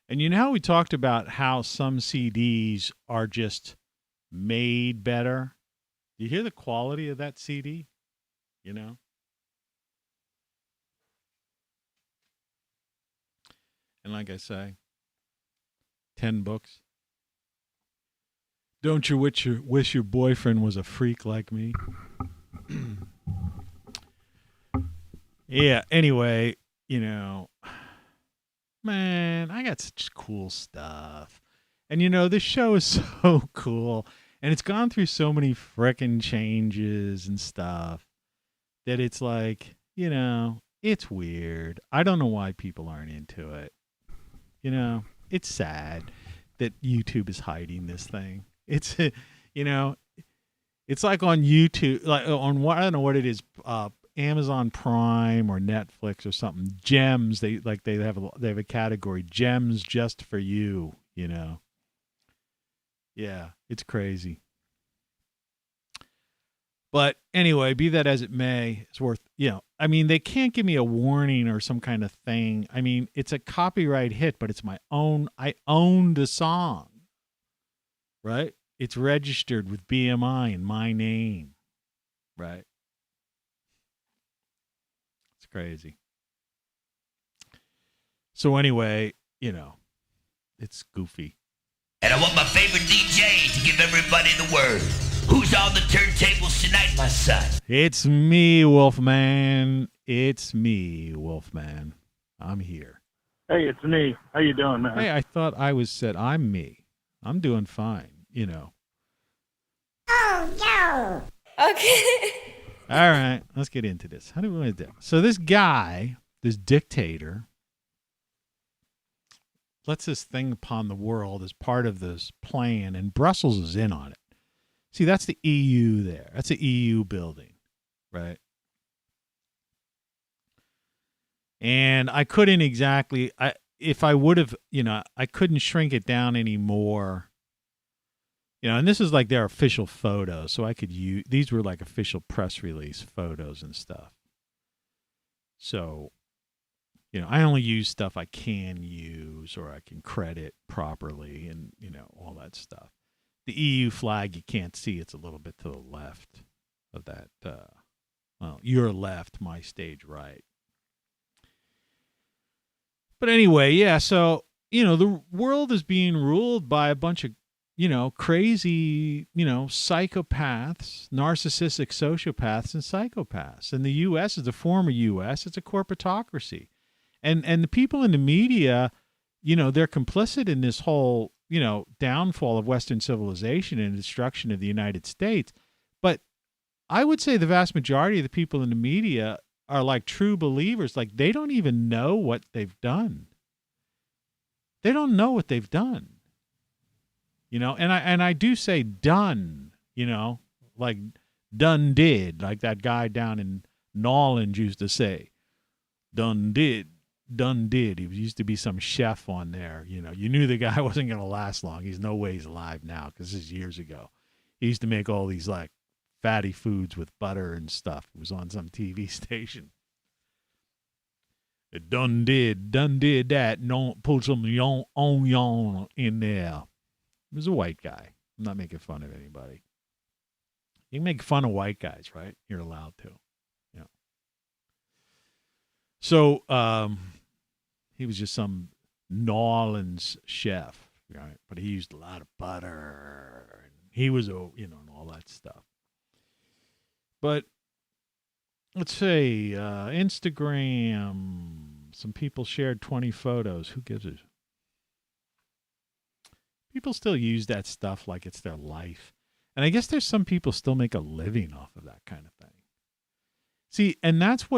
And you know how we talked about how some CDs are just made better? Do you hear the quality of that CD? And like I say, 10 books. Don't you wish your boyfriend was a freak like me? Yeah, anyway, man, I got such cool stuff. And, this show is so cool. And it's gone through so many frickin' changes and stuff that it's like, it's weird. I don't know why people aren't into it. It's sad that YouTube is hiding this thing. It's, it's like on YouTube, like on what, I don't know what it is, Amazon Prime or Netflix or something. Gems, they have a category, gems just for you, Yeah, it's crazy. But anyway, be that as it may, it's worth, they can't give me a warning or some kind of thing. I mean, it's a copyright hit, but it's my own. I own the song, right? It's registered with BMI in my name, right? It's crazy. So anyway, it's goofy. And I want my favorite DJ to give everybody the word. Who's on the turntables tonight, my son? It's me, Wolfman. It's me, Wolfman. I'm here. Hey, it's me. How you doing, man? Hey, I thought I said I'm me. I'm doing fine, Oh, no. Okay. All right, let's get into this. How do we want to do? So this guy, this dictator, lets this thing upon the world as part of this plan, and Brussels is in on it. See, that's the EU there. That's the EU building, right? And I couldn't exactly, if I would have, I couldn't shrink it down anymore. And this is like their official photos, so I could use, these were like official press release photos and stuff. So, I only use stuff I can use or I can credit properly and, all that stuff. The EU flag you can't see. It's a little bit to the left of that. Your left, my stage right. But anyway, yeah, so, the world is being ruled by a bunch of, crazy, psychopaths, narcissistic sociopaths and psychopaths. And the U.S. is the former U.S. It's a corporatocracy. And the people in the media, they're complicit in this whole, downfall of Western civilization and destruction of the United States. But I would say the vast majority of the people in the media are like true believers. Like they don't even know what they've done. They don't know what they've done. And I do say done, like done did, like that guy down in Nolans used to say, done did. He used to be some chef on there. You knew the guy wasn't going to last long. He's no way he's alive now because this is years ago. He used to make all these like fatty foods with butter and stuff. It was on some TV station. It done did that. No, put some onion in there. He was a white guy. I'm not making fun of anybody. You can make fun of white guys, right? You're allowed to. Yeah. So, he was just some Nolans chef, right? But he used a lot of butter. And he was, and all that stuff. But let's say Instagram. Some people shared 20 photos. Who gives it? People still use that stuff like it's their life. And I guess there's some people still make a living off of that kind of thing. See, and that's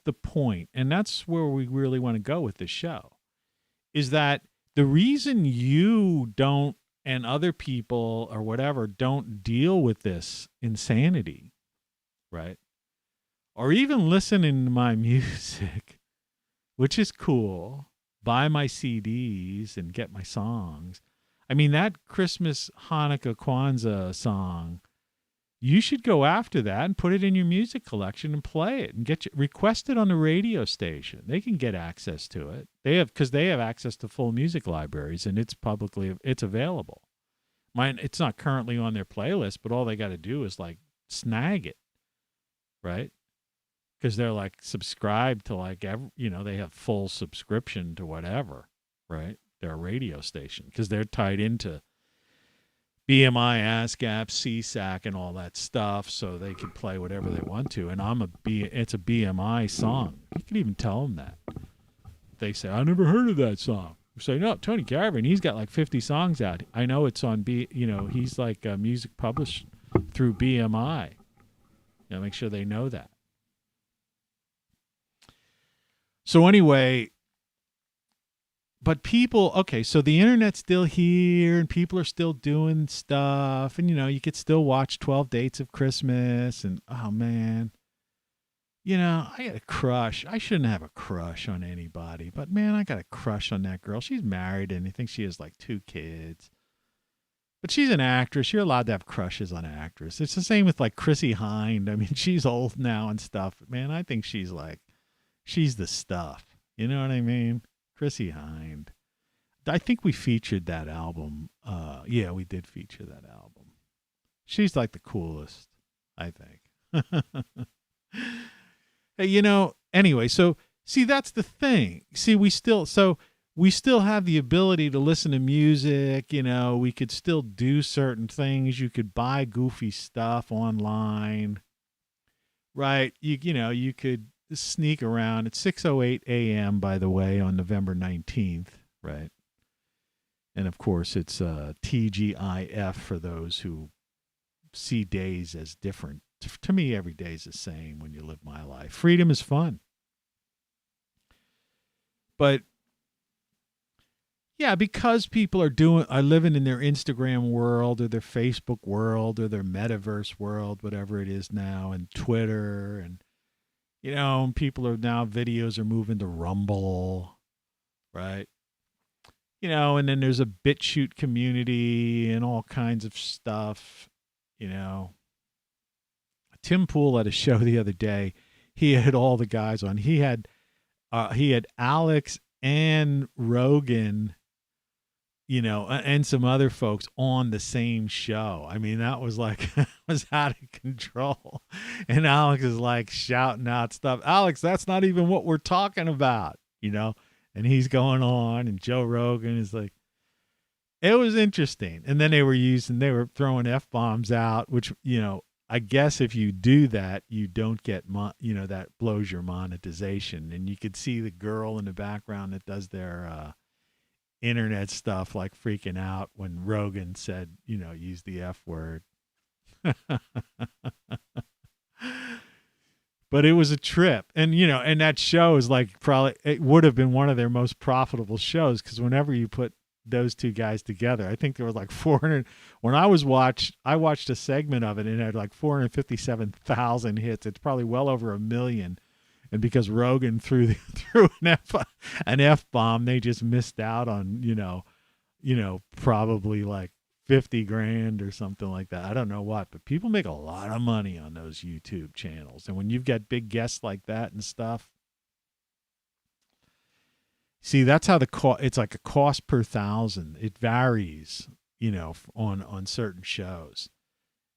the point, and that's where we really want to go with this show, is that the reason you don't and other people or whatever don't deal with this insanity, right? Or even listening to my music, which is cool, buy my CDs and get my songs. I mean, that Christmas, Hanukkah, Kwanzaa song, you should go after that and put it in your music collection and play it and request it on the radio station. They can get access to it. Because they have access to full music libraries and it's available. It's not currently on their playlist, but all they got to do is like snag it, right? Because they're like subscribed to like they have full subscription to whatever, right? Their radio station because they're tied into BMI, ASCAP, CSAC, and all that stuff, so they can play whatever they want to. And it's a BMI song. You can even tell them that. They say, I never heard of that song. We say, no, Tony Caravan, he's got like 50 songs out. I know it's on he's like music published through BMI. Make sure they know that. So anyway, but people, okay, so the internet's still here and people are still doing stuff. And, you could still watch 12 Dates of Christmas. And, oh, man, I got a crush. I shouldn't have a crush on anybody. But, man, I got a crush on that girl. She's married and I think she has like 2 kids. But she's an actress. You're allowed to have crushes on an actress. It's the same with like Chrissy Hind. I mean, she's old now and stuff. Man, I think she's the stuff. You know what I mean? Chrissy Hind. I think we featured that album. Yeah, we did feature that album. She's like the coolest, I think. Hey, anyway, so see, that's the thing. See, we still have the ability to listen to music. We could still do certain things. You could buy goofy stuff online, right? You could sneak around. It's 6:08 a.m., by the way, on November 19th, right? And, of course, it's TGIF for those who see days as different. To me, every day is the same when you live my life. Freedom is fun. But, yeah, because people are living in their Instagram world or their Facebook world or their metaverse world, whatever it is now, and Twitter and people are now, videos are moving to Rumble, right? And then there's a BitChute community and all kinds of stuff, Tim Pool at a show the other day, he had all the guys on. He had Alex and Rogan, and some other folks on the same show. I mean, that was was out of control. And Alex is like shouting out stuff. Alex, that's not even what we're talking about, and he's going on, and Joe Rogan is like, it was interesting. And then they were throwing F-bombs out, which, I guess if you do that, you don't get, that blows your monetization. And you could see the girl in the background that does their, internet stuff like freaking out when Rogan said, use the F word. But it was a trip. And, and that show is it would have been one of their most profitable shows, because whenever you put those two guys together, I think there was like 400. When I watched a segment of it and it had like 457,000 hits. It's probably well over 1 million. And because Rogan threw an F-bomb, they just missed out on, probably like 50 grand or something like that. I don't know what, but people make a lot of money on those YouTube channels. And when you've got big guests like that and stuff, see, that's how it's like a cost per 1,000. It varies, on certain shows.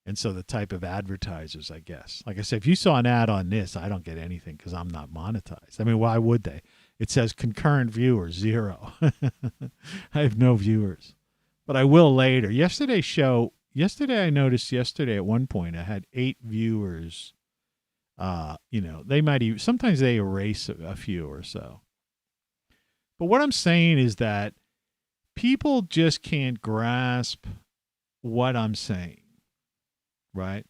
And so the type of advertisers, I guess. Like I said, if you saw an ad on this, I don't get anything because I'm not monetized. I mean, why would they? It says concurrent viewers, 0. I have no viewers. But I will later. Yesterday I noticed at one point I had 8 viewers. They might even, sometimes they erase a few or so. But what I'm saying is that people just can't grasp what I'm saying. Right.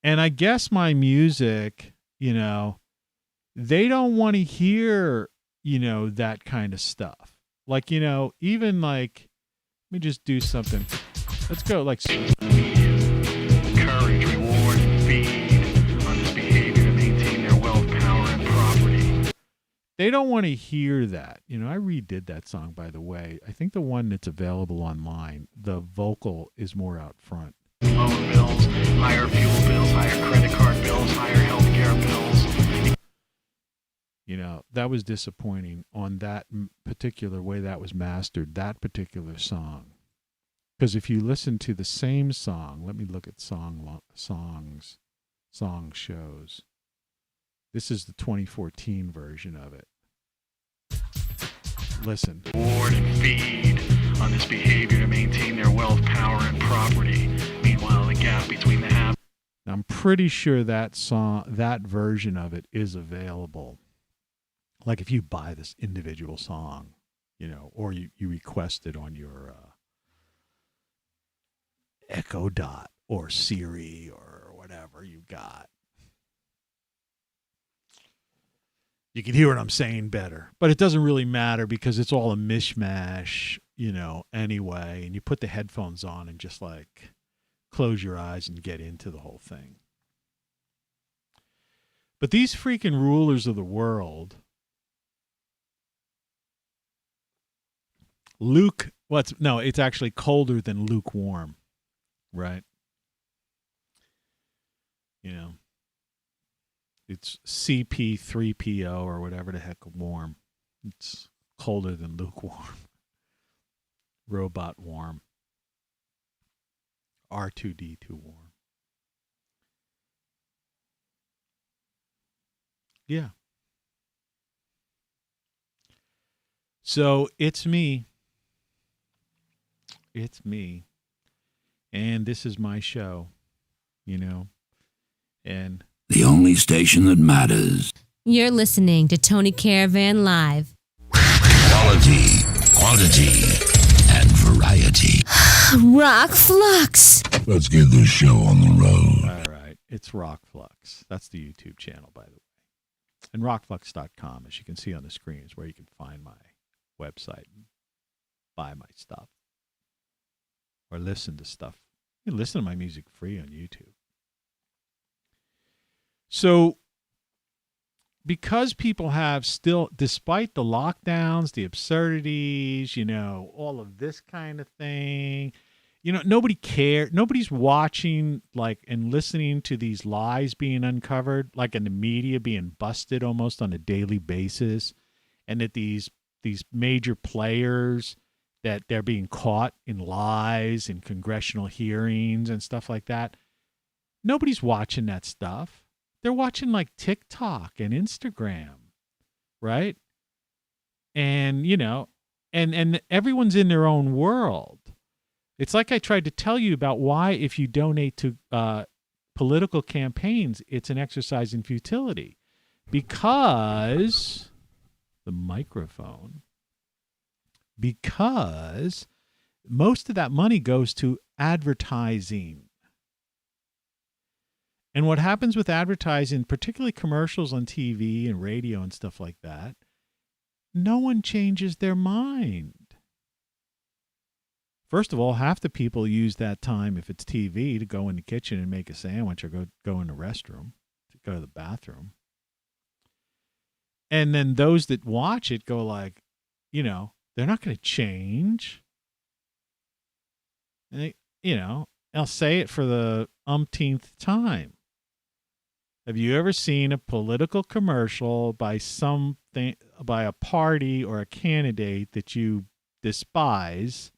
And I guess my music, they don't want to hear, that kind of stuff. Like, even like, let me just do something. Let's go like. Encourage, reward, and feed on this behavior to maintain their wealth, power, and property. They don't want to hear that. I redid that song, by the way. I think the one that's available online, the vocal is more out front. Loan bills, higher fuel bills, higher credit card bills, higher healthcare bills. That was disappointing on that particular way that was mastered, that particular song. Because if you listen to the same song, let me look at song shows. This is the 2014 version of it. Listen. Reward and feed on this behavior to maintain their wealth, power, and property. I'm pretty sure that song, that version of it is available. Like if you buy this individual song, you know, or you request it on your Echo Dot or Siri or whatever you got. You can hear what I'm saying better. But it doesn't really matter because it's all a mishmash, you know, anyway. And you put the headphones on and just like close your eyes and get into the whole thing. But these freaking rulers of the world, it's actually colder than lukewarm, right? You know, it's CP3PO or whatever the heck warm. It's colder than lukewarm. Robot warm. R2D2 warm. Yeah. So it's me. It's me. And this is my show, you know. And the only station that matters. You're listening to Tony Caravan Live. Quality, quantity, and variety. ROCKFLUX. Let's get this show on the road. All right. It's ROCKFLUX. That's the YouTube channel, by the way. And rockflux.com, as you can see on the screen, is where you can find my website and buy my stuff. Or listen to stuff. You can listen to my music free on YouTube. So, because people have still, despite the lockdowns, the absurdities, you know, all of this kind of thing, you know, nobody cares. Nobody's watching, like, and listening to these lies being uncovered, like in the media being busted almost on a daily basis, and that these major players, that they're being caught in lies in congressional hearings and stuff like that. Nobody's watching that stuff. They're watching like TikTok and Instagram, right? And, you know, and everyone's in their own world. It's like I tried to tell you about why if you donate to political campaigns, it's an exercise in futility. Because the microphone, because most of that money goes to advertising. And what happens with advertising, particularly commercials on TV and radio and stuff like that, no one changes their mind. First of all, half the people use that time, if it's TV, to go in the kitchen and make a sandwich or go in the restroom, to go to the bathroom. And then those that watch it go like, you know, they're not going to change. And they, you know, I'll say it for the umpteenth time. Have you ever seen a political commercial by a party or a candidate that you despise,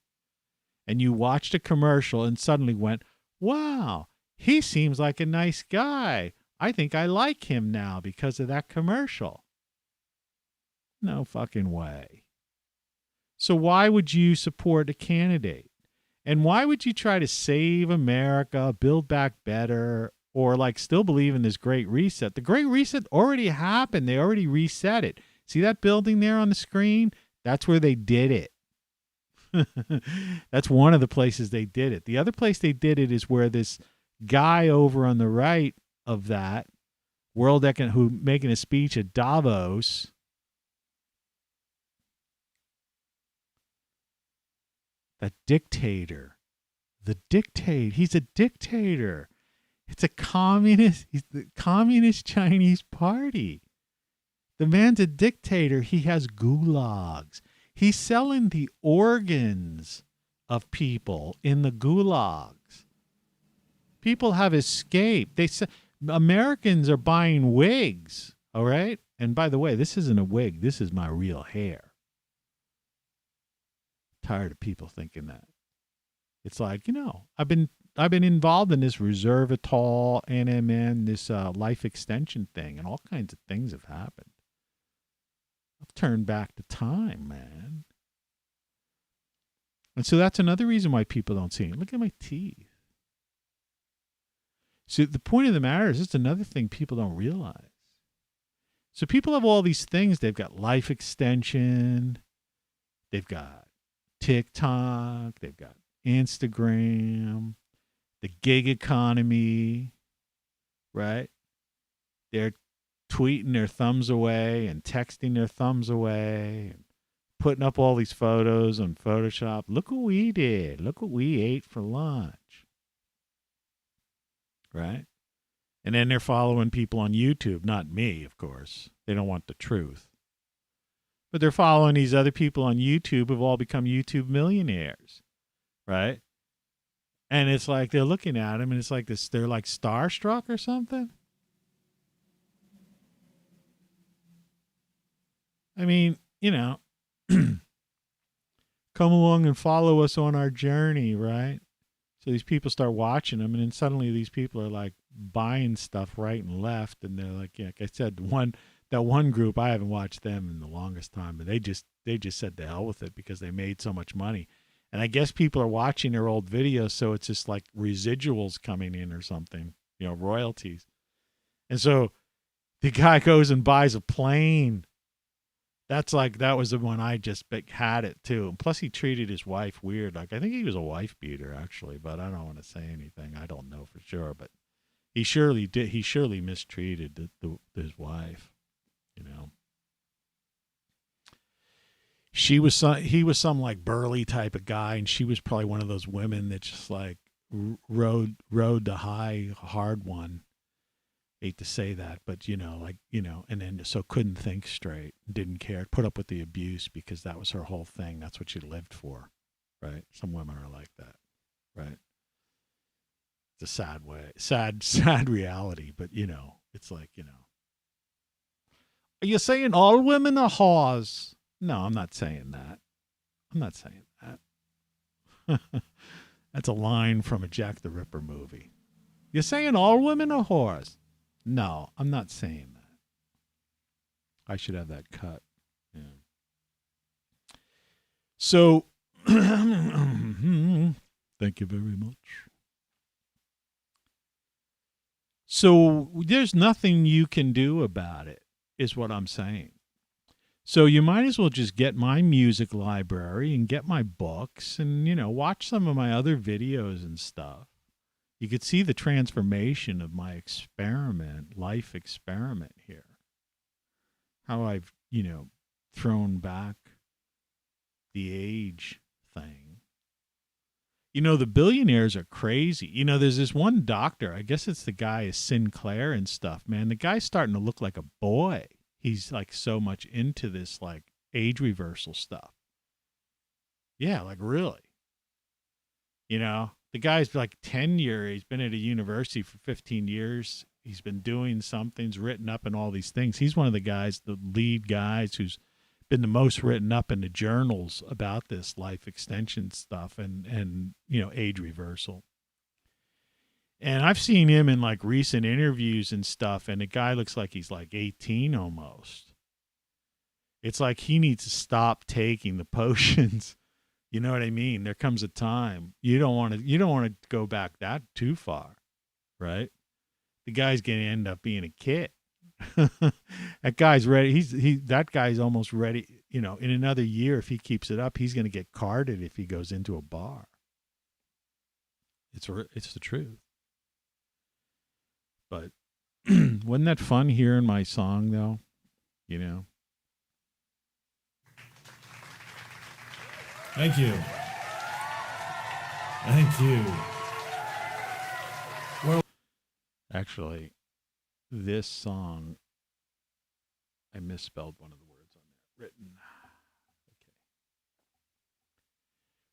and you watched a commercial and suddenly went, wow, he seems like a nice guy. I think I like him now because of that commercial. No fucking way. So why would you support a candidate? And why would you try to save America, build back better, or like still believe in this Great Reset? The Great Reset already happened. They already reset it. See that building there on the screen? That's where they did it. That's one of the places they did it. The other place they did it is where this guy over on the right of that, who making a speech at Davos, that dictator, he's a dictator. It's a communist. He's the Communist Chinese Party. The man's a dictator. He has gulags. He's selling the organs of people in the gulags. People have escaped. Americans are buying wigs, all right? And by the way, this isn't a wig. This is my real hair. Tired of people thinking that. It's like, you know, I've been involved in this Resveratrol, NMN, this life extension thing, and all kinds of things have happened. I've turned back the time, man. And so that's another reason why people don't see it. Look at my teeth. So the point of the matter is, it's another thing people don't realize. So people have all these things. They've got life extension. They've got TikTok. They've got Instagram. The gig economy, right? They're tweeting their thumbs away and texting their thumbs away and putting up all these photos on Photoshop. Look what we did. Look what we ate for lunch. Right? And then they're following people on YouTube, not me, of course. They don't want the truth. But they're following these other people on YouTube who've all become YouTube millionaires, right? And it's like they're looking at them and it's like this, they're like starstruck or something. I mean, you know, come along and follow us on our journey, right? So these people start watching them, and then suddenly these people are like buying stuff right and left, and they're like, yeah, like I said, that one group, I haven't watched them in the longest time, but they just said to hell with it because they made so much money. And I guess people are watching their old videos, so it's just like residuals coming in or something, you know, royalties. And so the guy goes and buys a plane. That was the one I just had it too. And plus he treated his wife weird. Like, I think he was a wife beater actually, but I don't want to say anything. I don't know for sure, but he surely did. He surely mistreated his wife, you know. He was some like burly type of guy, and she was probably one of those women that just like rode the hard one. Hate to say that, but you know, like, you know, and then so couldn't think straight, didn't care, put up with the abuse because that was her whole thing. That's what she lived for, right? Some women are like that, right? It's a sad reality, but you know, it's like, you know, are you saying all women are whores? No, I'm not saying that. I'm not saying that. That's a line from a Jack the Ripper movie. You're saying all women are whores? No, I'm not saying that. I should have that cut. Yeah. So, thank you very much. So, there's nothing you can do about it, is what I'm saying. So, you might as well just get my music library and get my books and, you know, watch some of my other videos and stuff. You could see the transformation of my life experiment here. How I've, you know, thrown back the age thing. You know, the billionaires are crazy. You know, there's this one doctor, I guess it's the guy Sinclair and stuff, man. The guy's starting to look like a boy. He's like so much into this like age reversal stuff. Yeah, like really. You know? The guy's like tenure. He's been at a university for 15 years. He's been doing something. He's written up in all these things. He's one of the guys, the lead guys, who's been the most written up in the journals about this life extension stuff and you know, age reversal. And I've seen him in like recent interviews and stuff, and the guy looks like he's like 18 almost. It's like he needs to stop taking the potions. You know what I mean? There comes a time you don't want to go back that too far, right? The guy's going to end up being a kid. That guy's ready. That guy's almost ready. You know, in another year, if he keeps it up, he's going to get carded if he goes into a bar. It's the truth. But wasn't that fun hearing my song though? You know. Thank you. Thank you. Well, actually, this song, I misspelled one of the words on there. Written. Okay.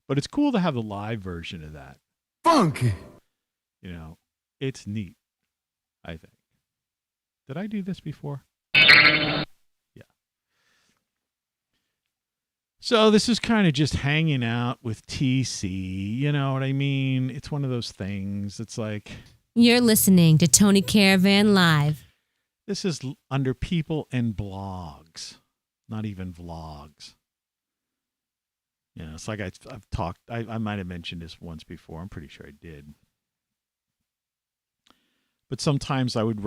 But it's cool to have the live version of that. Funky. You know, it's neat, I think. Did I do this before? So this is kind of just hanging out with TC, you know what I mean? It's one of those things. It's like... You're listening to Tony Caravan Live. This is under people and blogs, not even vlogs. You know, it's like I've talked... I might have mentioned this once before. I'm pretty sure I did. But sometimes I would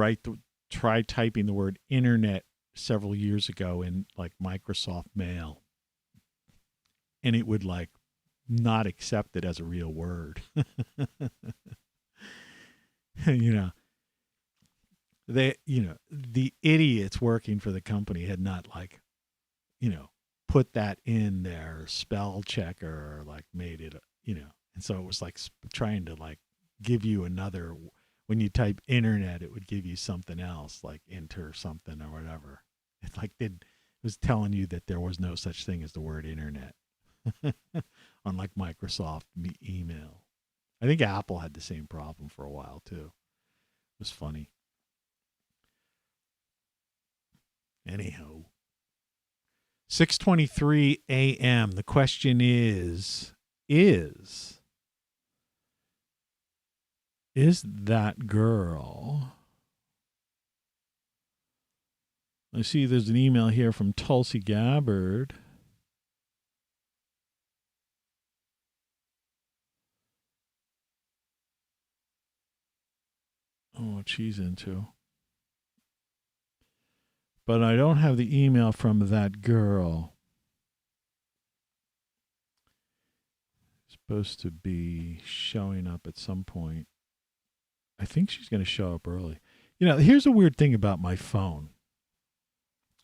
try typing the word internet several years ago in like Microsoft Mail, and it would like not accept it as a real word. The idiots working for the company had not like, put that in their spell checker or like made it, and so it was like trying to like give you another, when you type internet, it would give you something else, like enter something or whatever. It's like it was telling you that there was no such thing as the word internet on like Microsoft email. I think Apple had the same problem for a while too. It was funny. Anyhow, 6:23 a.m. The question is that girl? I see there's an email here from Tulsi Gabbard. Oh, what she's into. But I don't have the email from that girl. It's supposed to be showing up at some point. I think she's going to show up early. Here's a weird thing about my phone.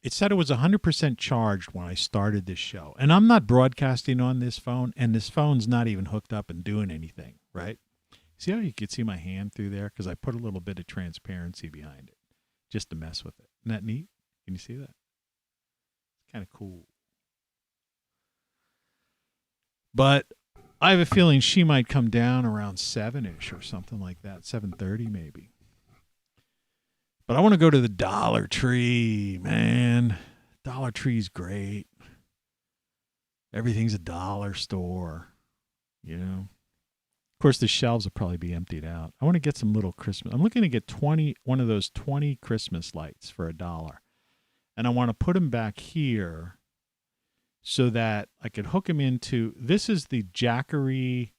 It said it was 100% charged when I started this show. And I'm not broadcasting on this phone, and this phone's not even hooked up and doing anything, right? See how you could see my hand through there? Because I put a little bit of transparency behind it just to mess with it. Isn't that neat? Can you see that? It's kind of cool. But I have a feeling she might come down around 7-ish or something like that, 7:30 maybe. But I want to go to the Dollar Tree, man. Dollar Tree's great. Everything's a dollar store, Of course, the shelves will probably be emptied out. I want to get some little Christmas. I'm looking to get one of those 20 Christmas lights for $1. And I want to put them back here so that I could hook them into, this is the Jackery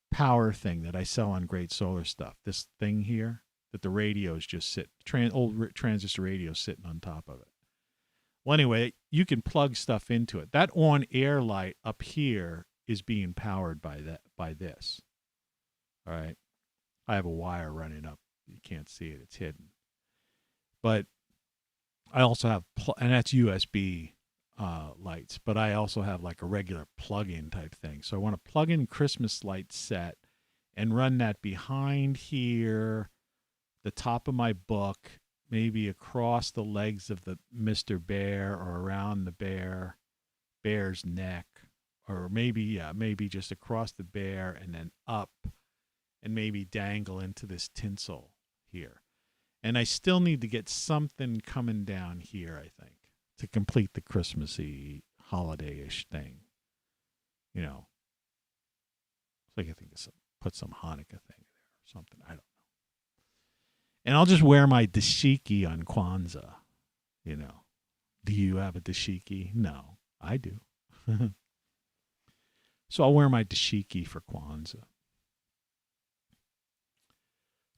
power thing that I sell on Great Solar Stuff. This thing here that the radios just sit, old transistor radios sitting on top of it. Well, anyway, you can plug stuff into it. That on-air light up here is being powered by this. All right. I have a wire running up. You can't see it. It's hidden. But I also have, and that's USB lights, but I also have like a regular plug-in type thing. So I want a plug-in Christmas light set and run that behind here, the top of my book, maybe across the legs of the Mr. Bear or around the bear's neck, or maybe just across the bear and then up and maybe dangle into this tinsel here. And I still need to get something coming down here, I think, to complete the Christmassy, holiday-ish thing. It's like I think put some Hanukkah thing there or something. I don't know. And I'll just wear my dashiki on Kwanzaa, Do you have a dashiki? No, I do. So I'll wear my dashiki for Kwanzaa.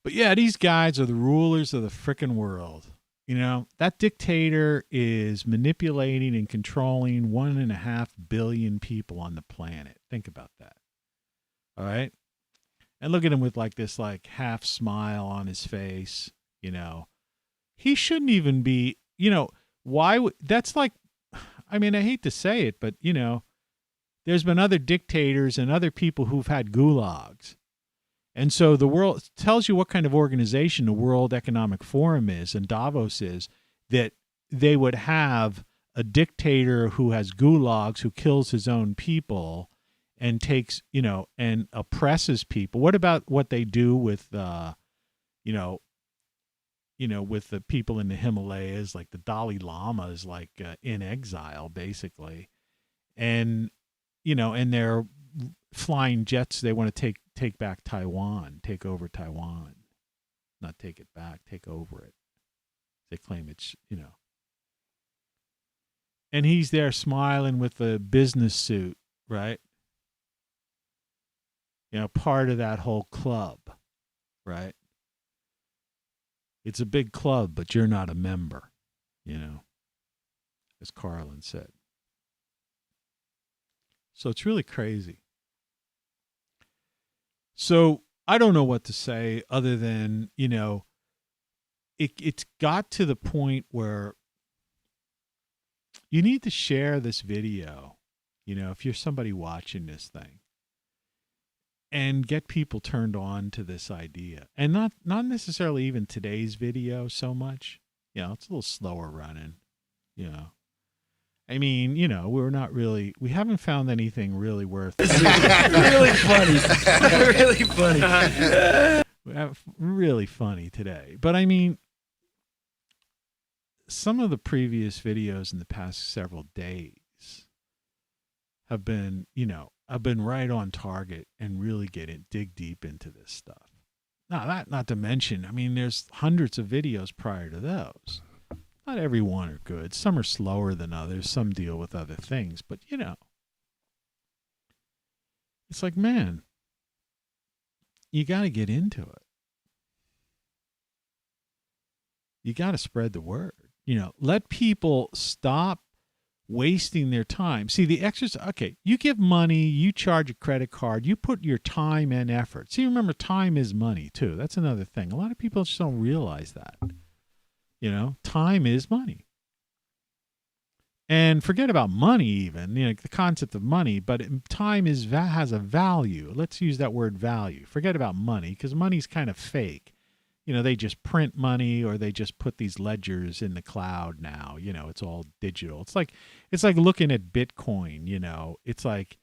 But yeah, these guys are the rulers of the frickin' world. That dictator is manipulating and controlling 1.5 billion people on the planet. Think about that. All right? And look at him with like this like half smile on his face, He shouldn't even be, that's like, I hate to say it, but, there's been other dictators and other people who've had gulags. And so the world tells you what kind of organization the World Economic Forum is and Davos is, that they would have a dictator who has gulags, who kills his own people and takes, and oppresses people. What about what they do with, with the people in the Himalayas, like the Dalai Lama is like in exile, basically. And, and they're flying jets. They want to take back Taiwan, take over Taiwan, not take it back, take over it. They claim it's, and he's there smiling with a business suit, right? Part of that whole club, right? It's a big club, but you're not a member, as Carlin said. So it's really crazy. So I don't know what to say other than, it's got to the point where you need to share this video, if you're somebody watching this thing, and get people turned on to this idea. And not necessarily even today's video so much. It's a little slower running, I mean, we haven't found anything really worth really funny. Really funny. Really funny today. But I mean, some of the previous videos in the past several days have been, I've been right on target and really dig deep into this stuff. Now, not to mention, I mean, there's hundreds of videos prior to those. Not every one are good. Some are slower than others. Some deal with other things. But, it's like, man, you got to get into it. You got to spread the word. Let people stop wasting their time. See, the exercise, okay, you give money, you charge a credit card, you put your time and effort. See, remember, time is money, too. That's another thing. A lot of people just don't realize that. Time is money. And forget about money even, the concept of money, but time has a value. Let's use that word value. Forget about money, because money's kind of fake. They just print money, or they just put these ledgers in the cloud now. It's all digital. It's like looking at Bitcoin, It's like,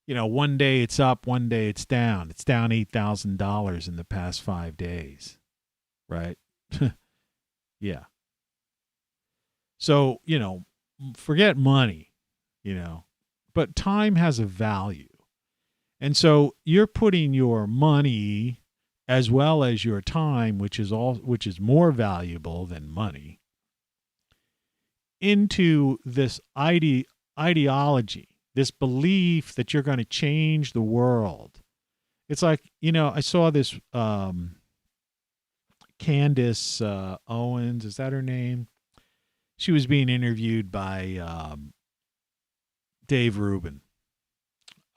one day it's up, one day it's down. It's down $8,000 in the past 5 days. Right? Yeah. So, forget money, but time has a value. And so you're putting your money as well as your time, which is more valuable than money, into this ideology, this belief that you're going to change the world. It's like, I saw this Candace Owens, is that her name? She was being interviewed by Dave Rubin.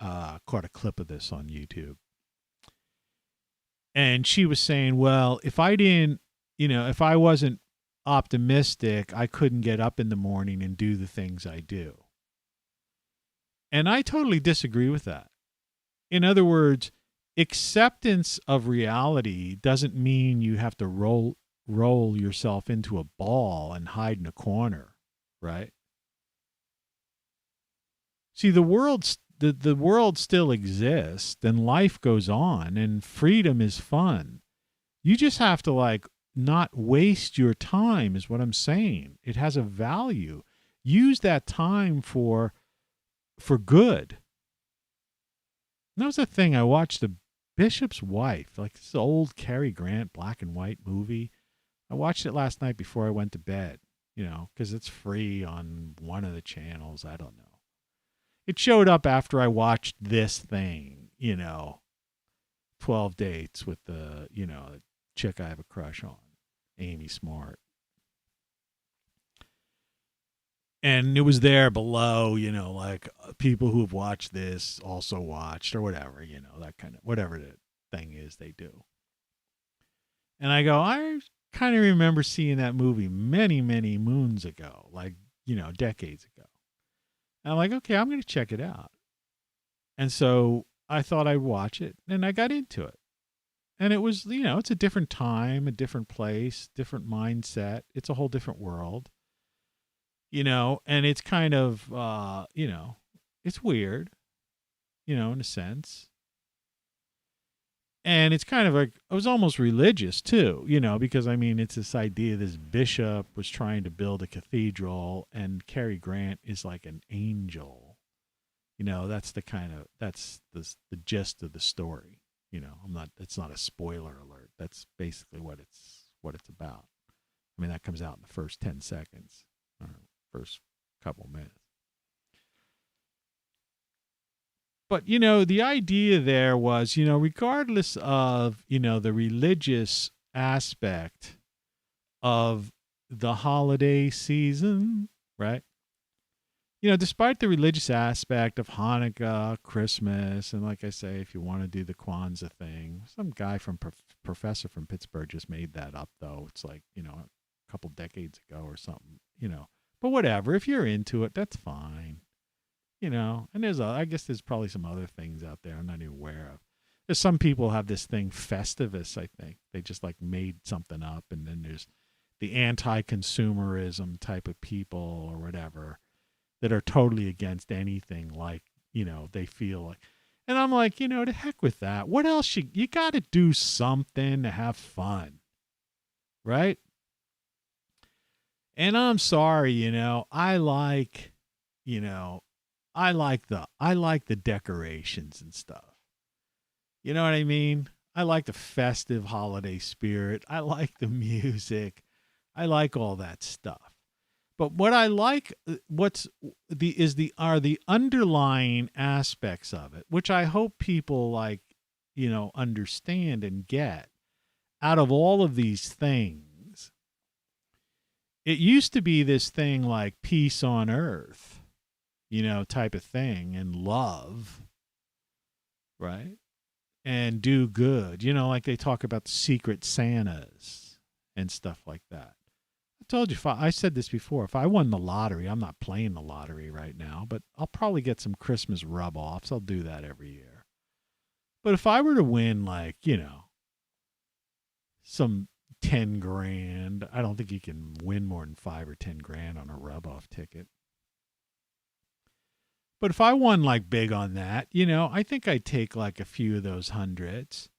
Caught a clip of this on YouTube. And she was saying, well, if I wasn't optimistic, I couldn't get up in the morning and do the things I do. And I totally disagree with that. In other words, acceptance of reality doesn't mean you have to roll yourself into a ball and hide in a corner, right? See, the world still exists, and life goes on, and freedom is fun. You just have to not waste your time, is what I'm saying. It has a value. Use that time for good. And that was the thing. I watched The Bishop's Wife, this old Cary Grant black and white movie. I watched it last night before I went to bed, because it's free on one of the channels. I don't know. It showed up after I watched this thing, 12 Dates with the chick I have a crush on, Amy Smart. And it was there below, people who have watched this also watched, or whatever, that kind of, whatever the thing is they do. And I go, I kind of remember seeing that movie many, many moons ago, decades ago. And I'm like, okay, I'm going to check it out. And so I thought I'd watch it, and I got into it. And it was, it's a different time, a different place, different mindset. It's a whole different world, and it's kind of, it's weird, in a sense. And it's kind of it was almost religious too, because it's this idea this bishop was trying to build a cathedral, and Cary Grant is like an angel. That's the gist of the story. It's not a spoiler alert. That's basically what it's about. That comes out in the first 10 seconds, or first couple minutes. But, the idea there was, regardless of, the religious aspect of the holiday season, right? Despite the religious aspect of Hanukkah, Christmas, and like I say, if you want to do the Kwanzaa thing, some guy professor from Pittsburgh just made that up, though. It's like, a couple decades ago or something, But whatever, if you're into it, that's fine. And I guess there's probably some other things out there I'm not even aware of. There's some people have this thing, Festivus, I think. They just like made something up, and then there's the anti-consumerism type of people or whatever that are totally against anything like, they feel like. And I'm like, to heck with that. What else? You got to do something to have fun, right? And I'm sorry, I like the decorations and stuff. You know what I mean? I like the festive holiday spirit. I like the music. I like all that stuff. But what I like, are the underlying aspects of it, which I hope people understand and get. Out of all of these things, it used to be this thing like peace on earth, type of thing, and love, right? And do good, like they talk about the secret Santas and stuff like that. I told you, I said this before, if I won the lottery, I'm not playing the lottery right now, but I'll probably get some Christmas rub-offs. I'll do that every year. But if I were to win, some 10 grand, I don't think you can win more than 5 or 10 grand on a rub-off ticket. But if I won big on that, I think I'd take a few of those hundreds,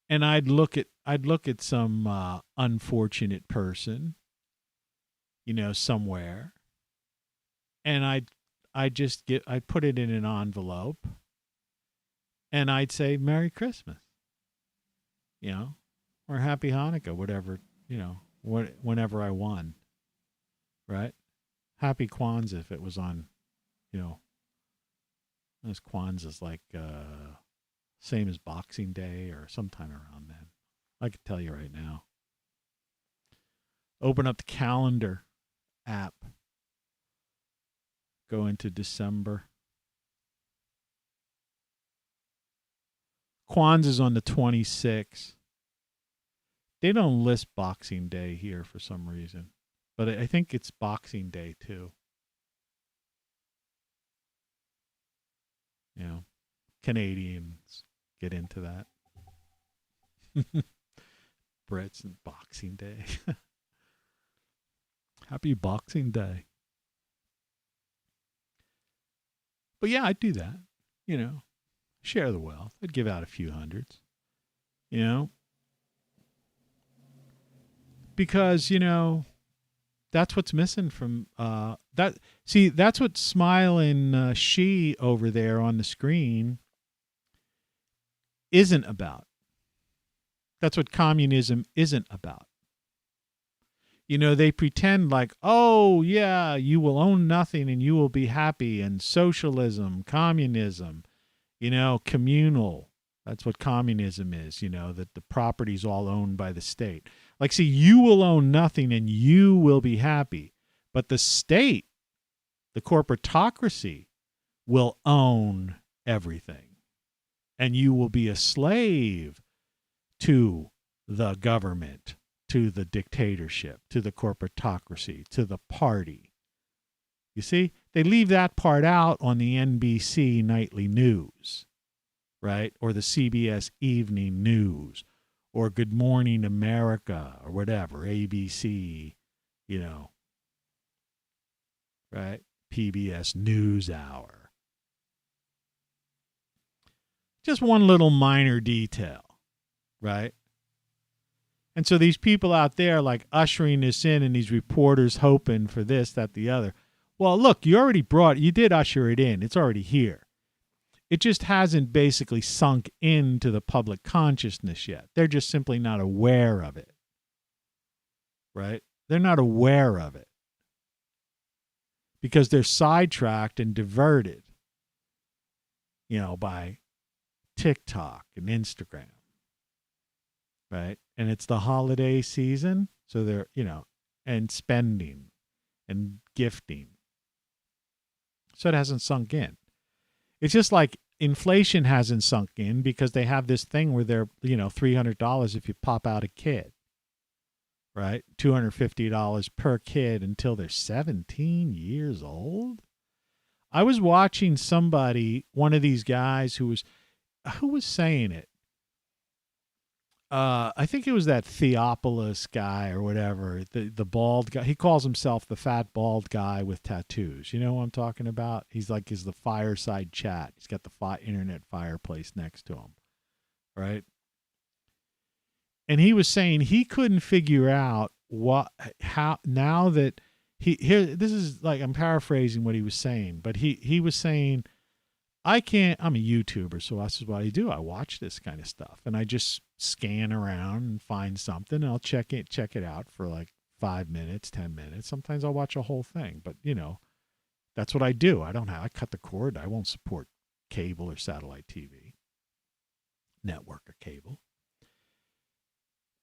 and I'd look at some unfortunate person, somewhere, and I'd put it in an envelope, and I'd say Merry Christmas, or Happy Hanukkah, whatever, whenever I won, right? Happy Kwanzaa if it was on, this Kwanzaa's same as Boxing Day or sometime around then. I could tell you right now. Open up the calendar app. Go into December. Kwanzaa's on the 26th. They don't list Boxing Day here for some reason, but I think it's Boxing Day too. Canadians get into that. Brits and Boxing Day. Happy Boxing Day. But yeah, I'd do that. Share the wealth. I'd give out a few hundreds. Because, that's what's missing from that. See, that's what smiling she over there on the screen isn't about. That's what communism isn't about. They pretend oh, yeah, you will own nothing and you will be happy. And socialism, communism, communal. That's what communism is, that the property's all owned by the state. See, you will own nothing and you will be happy. But the state, the corporatocracy, will own everything. And you will be a slave to the government, to the dictatorship, to the corporatocracy, to the party. You see, they leave that part out on the NBC nightly news, right? Or the CBS evening news, or Good Morning America, or whatever, ABC, right? PBS NewsHour. Just one little minor detail, right? And so these people out there ushering this in, and these reporters hoping for this, that, the other. Well, look, you did usher it in. It's already here. It just hasn't basically sunk into the public consciousness yet. They're just simply not aware of it, right? They're not aware of it because they're sidetracked and diverted. by TikTok and Instagram. Right? And it's the holiday season. So they're, and spending and gifting. So it hasn't sunk in. It's just like inflation hasn't sunk in because they have this thing where they're, $300 if you pop out a kid. Right? $250 per kid until they're 17 years old. I was watching somebody, one of these guys who was saying it? I think it was that Theopolis guy or whatever, the bald guy. He calls himself the fat bald guy with tattoos. You know what I'm talking about? He's the fireside chat. He's got the internet fireplace next to him, right? And he was saying he couldn't figure out how now that this is like, I'm paraphrasing what he was saying, but he was saying, I'm a YouTuber, so that's what I do. I watch this kind of stuff, and I just scan around and find something, and I'll check it out for like 5 minutes, 10 minutes. Sometimes I'll watch a whole thing, but that's what I do. I cut the cord. I won't support cable or satellite TV, network or cable.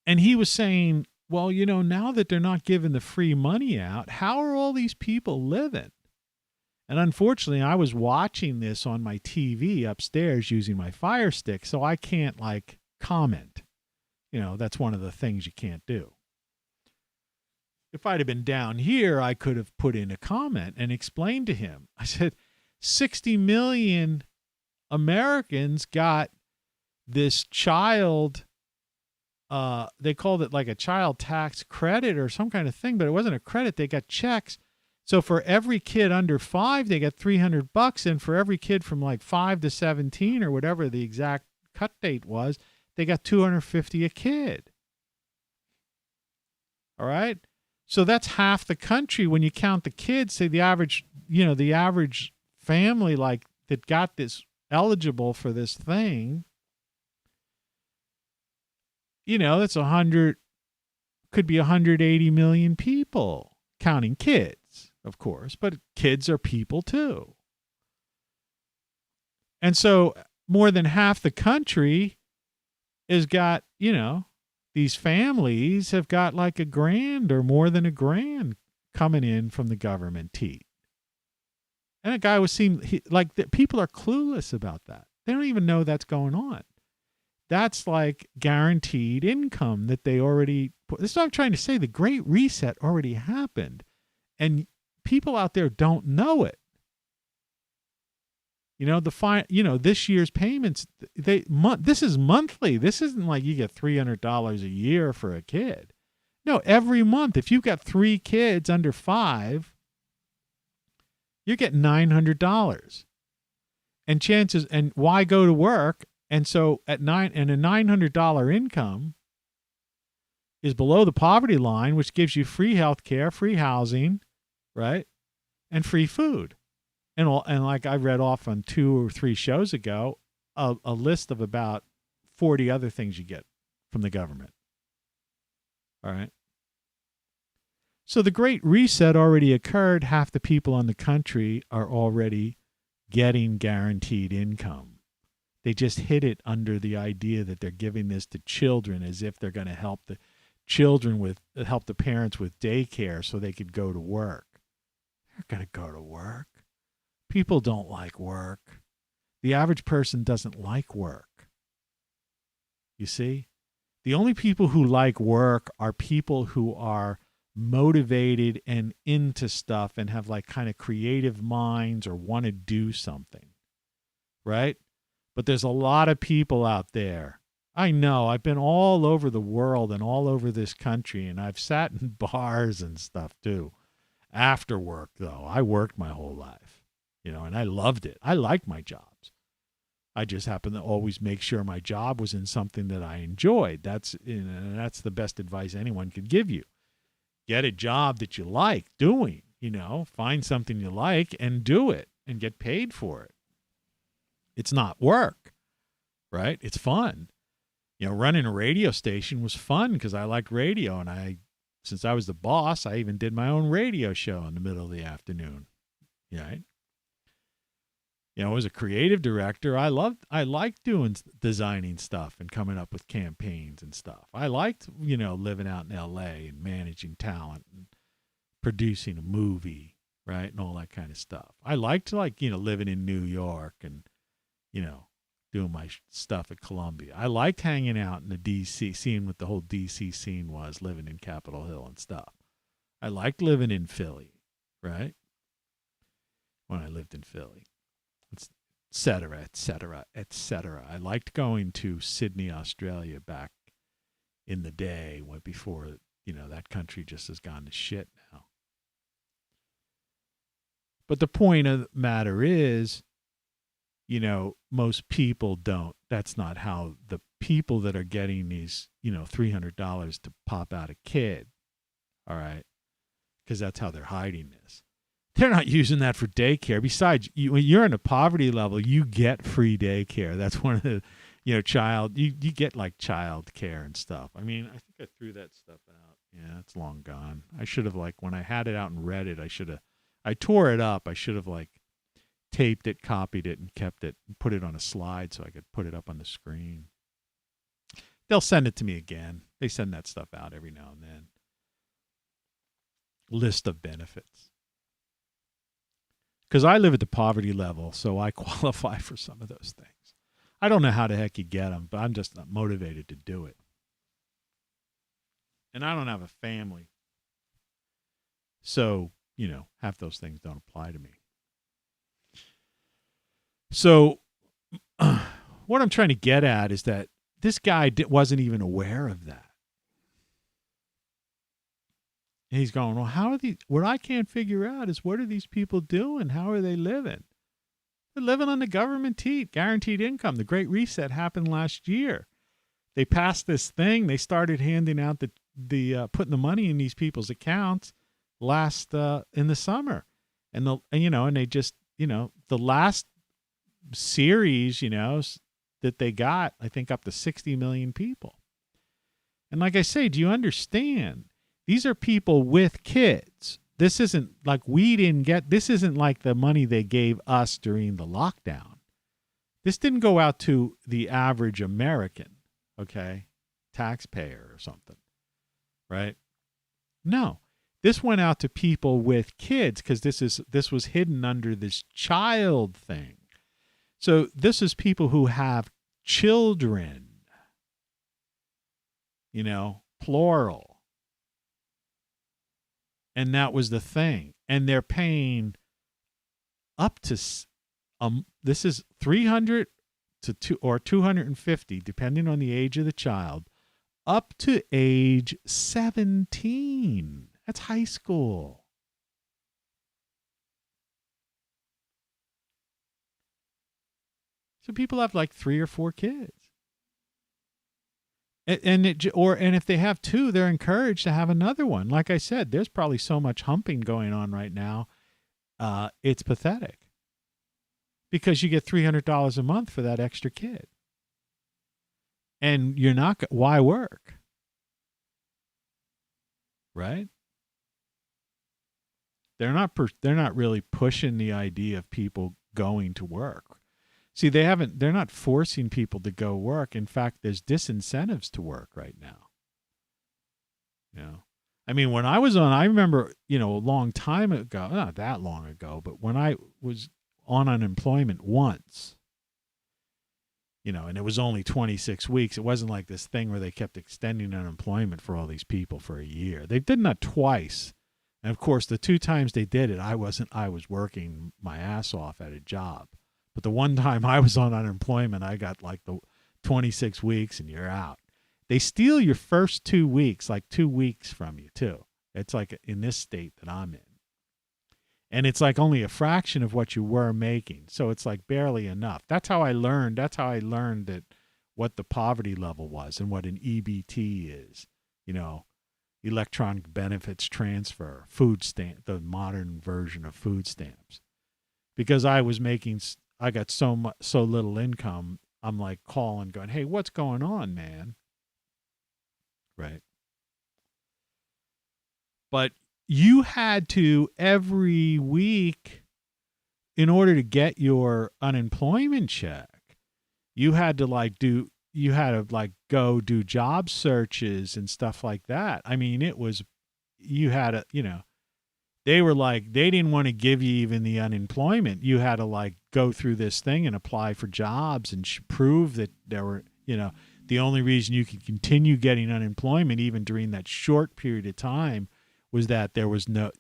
And he was saying, well, now that they're not giving the free money out, how are all these people living? And unfortunately, I was watching this on my TV upstairs using my Fire Stick, so I can't comment. That's one of the things you can't do. If I'd have been down here, I could have put in a comment and explained to him. I said, 60 million Americans got this child, they called it like a child tax credit or some kind of thing, but it wasn't a credit. They got checks. So for every kid under 5, they get $300, and for every kid from 5 to 17 or whatever the exact cut date was, they got $250 a kid. All right, so that's half the country when you count the kids. Say the average family that got this eligible for this thing. That's could be 180 million people, counting kids. Of course, but kids are people too. And so more than half the country has got, these families have got like $1,000 or more than $1,000 coming in from the government teat. And a guy people are clueless about that. They don't even know that's going on. That's like guaranteed income that they already put. This is what I'm trying to say. The Great Reset already happened. And people out there don't know it. This year's payments, this is monthly. This isn't like you get $300 a year for a kid. No, every month. If you've got 3 kids under 5, you're getting $900. And why go to work? And so a $900 income is below the poverty line, which gives you free health care, free housing, right? And free food. And like I read off on 2 or 3 shows ago, a list of about 40 other things you get from the government. All right. So the Great Reset already occurred. Half the people in the country are already getting guaranteed income. They just hid it under the idea that they're giving this to children as if they're going to help the children help the parents with daycare so they could go to work. They're going to go to work. People don't like work. The average person doesn't like work. You see? The only people who like work are people who are motivated and into stuff and have kind of creative minds or want to do something. Right? But there's a lot of people out there. I know. I've been all over the world and all over this country, and I've sat in bars and stuff too. After work, though, I worked my whole life. And I loved it. I liked my jobs. I just happened to always make sure my job was in something that I enjoyed. That's the best advice anyone could give you. Get a job that you like doing, find something you like and do it and get paid for it. It's not work, right? It's fun. Running a radio station was fun because I liked radio, and since I was the boss, I even did my own radio show in the middle of the afternoon. Right? as a creative director, I liked designing stuff and coming up with campaigns and stuff. I liked, living out in LA and managing talent and producing a movie, right? And all that kind of stuff. I liked living in New York and, doing my stuff at Columbia. I liked hanging out in the DC, seeing what the whole DC scene was, living in Capitol Hill and stuff. I liked living in Philly, right? When I lived in Philly, et cetera, et cetera, et cetera. I liked going to Sydney, Australia back in the day before, that country just has gone to shit now. But the point of the matter is, most people don't. That's not how the people that are getting these, $300 to pop out a kid, all right, because that's how they're hiding this. They're not using that for daycare. Besides, when you're in a poverty level, you get free daycare. That's one of the, you get like child care and stuff. I mean, I think I threw that stuff out. Yeah, it's long gone. I should have, when I had it out and read it, I tore it up. I should have, taped it, copied it, and kept it, and put it on a slide so I could put it up on the screen. They'll send it to me again. They send that stuff out every now and then. List of benefits. Because I live at the poverty level, so I qualify for some of those things. I don't know how the heck you get them, but I'm just not motivated to do it. And I don't have a family. So, half those things don't apply to me. So what I'm trying to get at is that this guy wasn't even aware of that. And he's going, well, how are these? What I can't figure out is what are these people doing? How are they living? They're living on the government guaranteed income. The Great Reset happened last year. They passed this thing. They started handing out the putting the money in these people's accounts last in the summer, and they just the last series that they got, I think, up to 60 million people. And like I say, do you understand? These are people with kids. This isn't like this isn't like the money they gave us during the lockdown. This didn't go out to the average American, okay, taxpayer or something, right? No, this went out to people with kids because this was hidden under this child thing. So this is people who have children, plural. And that was the thing. And they're paying up to, this is 300 to 250, depending on the age of the child, up to age 17. That's high school. So people have 3 or 4 kids. And if they have 2, they're encouraged to have another one. Like I said, there's probably so much humping going on right now. It's pathetic. Because you get $300 a month for that extra kid. And you're not, why work? Right? They're not really pushing the idea of people going to work. See, they're not forcing people to go work. In fact, there's disincentives to work right now. I mean, when I remember, a long time ago, not that long ago, but when I was on unemployment once, and it was only 26 weeks. It wasn't like this thing where they kept extending unemployment for all these people for a year. They did that twice. And of course, the 2 times they did it, I was working my ass off at a job. But the one time I was on unemployment, I got the 26 weeks and you're out. They steal your first 2 weeks, 2 weeks from you too. It's like in this state that I'm in. And it's only a fraction of what you were making. So it's barely enough. That's how I learned that what the poverty level was and what an EBT is, electronic benefits transfer, food stamp, the modern version of food stamps. Because I got so little income, I'm calling, going, hey, what's going on, man? Right. But you had to every week, in order to get your unemployment check, you had to go do job searches and stuff like that. I mean, they were like, they didn't want to give you even the unemployment. You had to go through this thing and apply for jobs and prove that there were, the only reason you could continue getting unemployment even during that short period of time was that there was no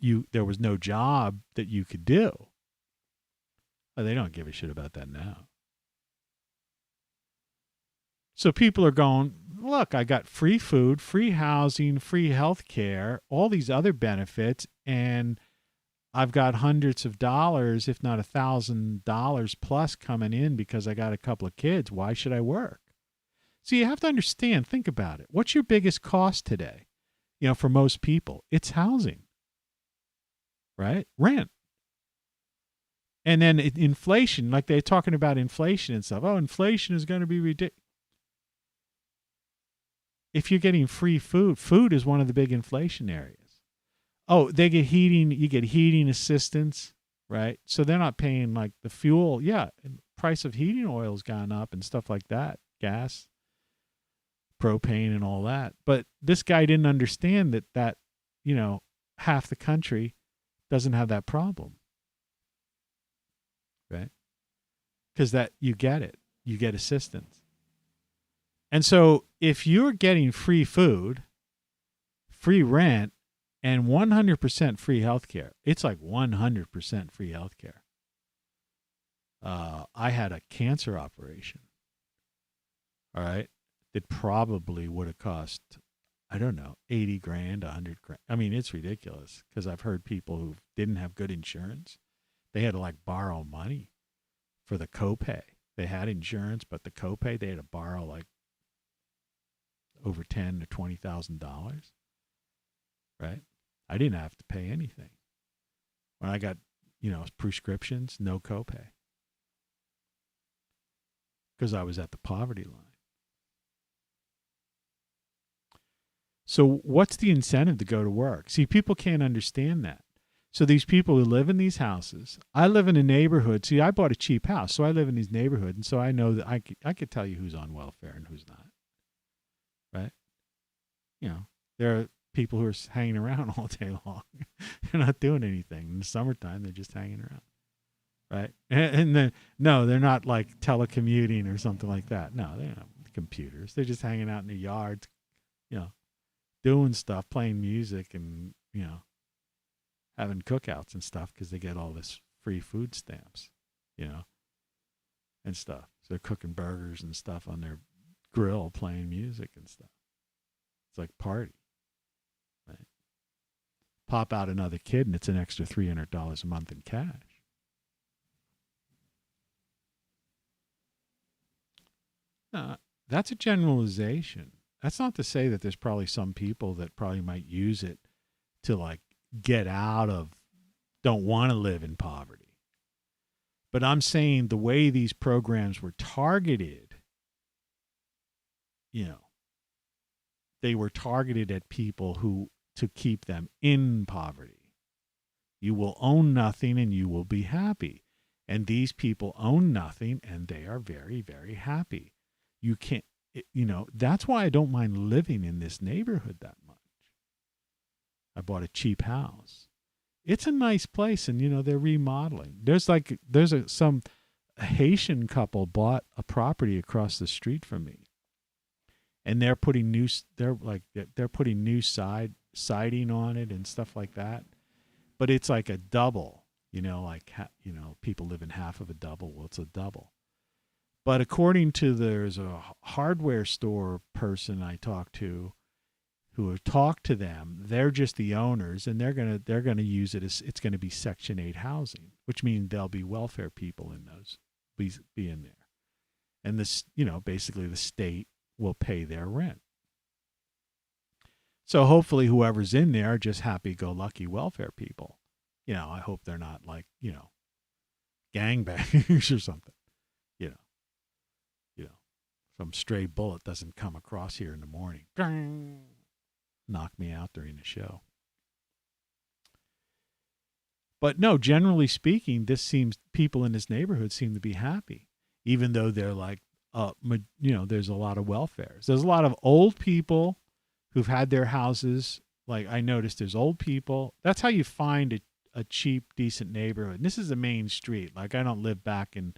job that you could do. Well, they don't give a shit about that now. So people are going, look, I got free food, free housing, free health care, all these other benefits, and I've got hundreds of dollars, if not $1,000 plus coming in because I got a couple of kids. Why should I work? So you have to understand, think about it. What's your biggest cost today? For most people, it's housing, right? Rent. And then inflation, like they're talking about inflation and stuff. Oh, inflation is going to be ridiculous. If you're getting free food, food is one of the big inflation areas. Oh, they get heating, you get heating assistance, right? So they're not paying like the fuel. Yeah, price of heating oil's gone up and stuff like that. Gas, propane and all that. But this guy didn't understand that half the country doesn't have that problem. Right? Because you get it. You get assistance. And so if you're getting free food, free rent, and 100% free healthcare, it's like 100% free healthcare. I had a cancer operation. All right. That probably would have cost, I don't know, 80 grand, 100 grand. I mean, it's ridiculous because I've heard people who didn't have good insurance. They had to borrow money for the copay. They had insurance, but the copay, they had to borrow over $10,000 to $20,000. Right? I didn't have to pay anything. When I got, prescriptions, no copay. Because I was at the poverty line. So what's the incentive to go to work? See, people can't understand that. So these people who live in these houses, I live in a neighborhood. See, I bought a cheap house, so I live in these neighborhoods, and so I know that I could tell you who's on welfare and who's not. Right? There are people who are hanging around all day long. They're not doing anything. In the summertime, they're just hanging around. Right? And then, no, they're not telecommuting or something like that. No, they don't have computers. They're just hanging out in the yards, doing stuff, playing music and, having cookouts and stuff because they get all this free food stamps, and stuff. So they're cooking burgers and stuff on their grill, playing music and stuff. It's like party, right? Pop out another kid and it's an extra $300 a month in cash. That's a generalization. That's not to say that there's probably some people that probably might use it to get out of, don't want to live in poverty. But I'm saying the way these programs were targeted, they were targeted at people to keep them in poverty. You will own nothing and you will be happy. And these people own nothing and they are very, very happy. You can't, that's why I don't mind living in this neighborhood that much. I bought a cheap house. It's a nice place, and they're remodeling. There's some Haitian couple bought a property across the street from me, and they're putting new siding on it and stuff like that. But it's like a double, people live in half of a double. Well, it's a double. But according to there's a hardware store person I talked to who have talked to them, they're just the owners and they're gonna use it as it's gonna be Section 8 housing, which means there'll be welfare people in those be in there. And this, basically the state will pay their rent. So hopefully whoever's in there are just happy-go-lucky welfare people. I hope they're not gangbangers or something. Some stray bullet doesn't come across here in the morning. Knock me out during the show. But no, generally speaking, people in this neighborhood seem to be happy, even though they're like, there's a lot of welfare. There's a lot of old people who've had their houses. Like I noticed there's old people. That's how you find a cheap, decent neighborhood. And this is a main street. Like I don't live back in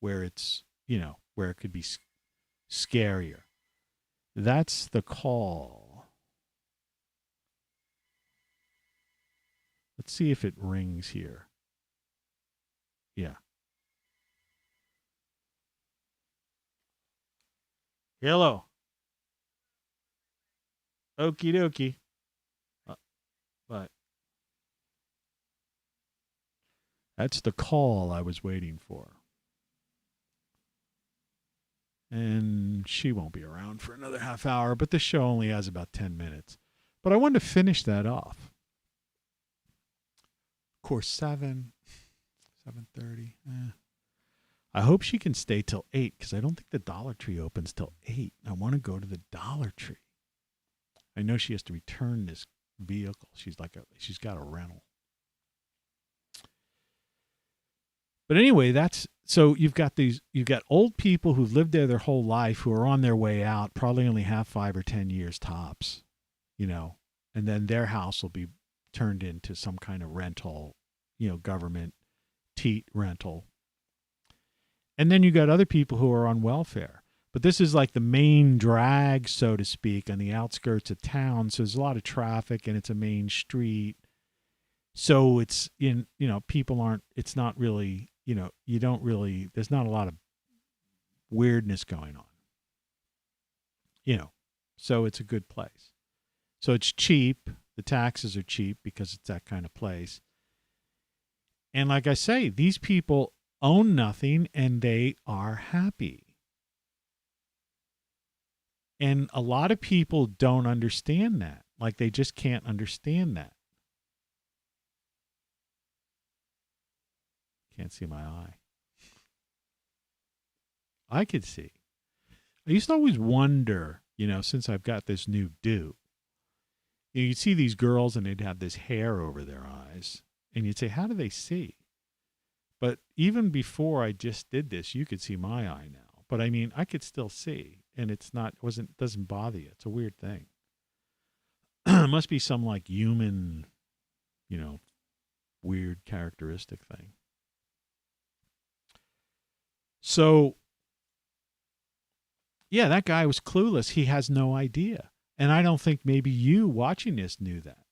where it's, where it could be scarier. That's the call. Let's see if it rings here. Yeah. Hello. Okie dokie. But that's the call I was waiting for. And she won't be around for another half hour, but the show only has about 10 minutes. But I wanted to finish that off. Of course, 7:30. I hope she can stay till 8 because I don't think the Dollar Tree opens till 8. I want to go to the Dollar Tree. I know she has to return this vehicle. She's got a rental. But anyway, so you've got old people who've lived there their whole life who are on their way out, probably only have 5 or 10 years tops, and then their house will be turned into some kind of rental, government teat rental. And then you got other people who are on welfare. But this is like the main drag, so to speak, on the outskirts of town. So there's a lot of traffic and it's a main street. So it's people aren't, it's not really, there's not a lot of weirdness going on. So it's a good place. So it's cheap. The taxes are cheap because it's that kind of place. And like I say, these people own nothing and they are happy. And a lot of people don't understand that. Like they just can't understand that. Can't see my eye. I could see. I used to always wonder, since I've got this new do. You'd see these girls and they'd have this hair over their eyes. And you'd say, how do they see? But even before I just did this, you could see my eye now. But I mean, I could still see. And doesn't bother you. It's a weird thing. It must be some like human, weird characteristic thing. So, yeah, that guy was clueless. He has no idea. And I don't think maybe you watching this knew that.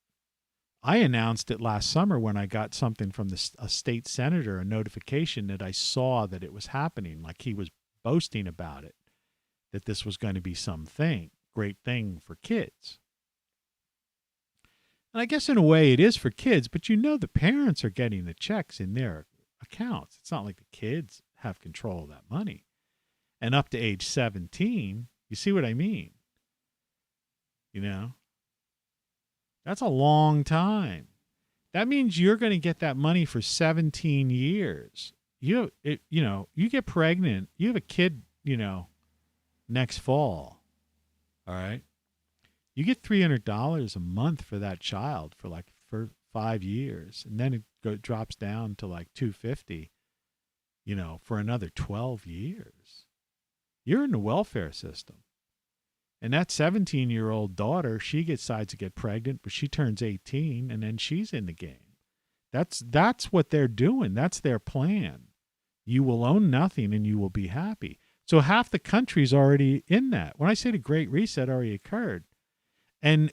I announced it last summer when I got something from a state senator, a notification that I saw that it was happening, like he was boasting about it, that this was going to be great thing for kids. And I guess in a way it is for kids, but the parents are getting the checks in their accounts. It's not like the kids have control of that money. And up to age 17, you see what I mean? That's a long time. That means you're going to get that money for 17 years. You get pregnant, you have a kid, next fall. All right. You get $300 a month for that child for 5 years. And then it drops down to like $250, for another 12 years. You're in the welfare system. And that 17-year-old daughter, she decides to get pregnant, but she turns 18 and then she's in the game. That's what they're doing. That's their plan. You will own nothing and you will be happy. So half the country's already in that. When I say the Great Reset already occurred. And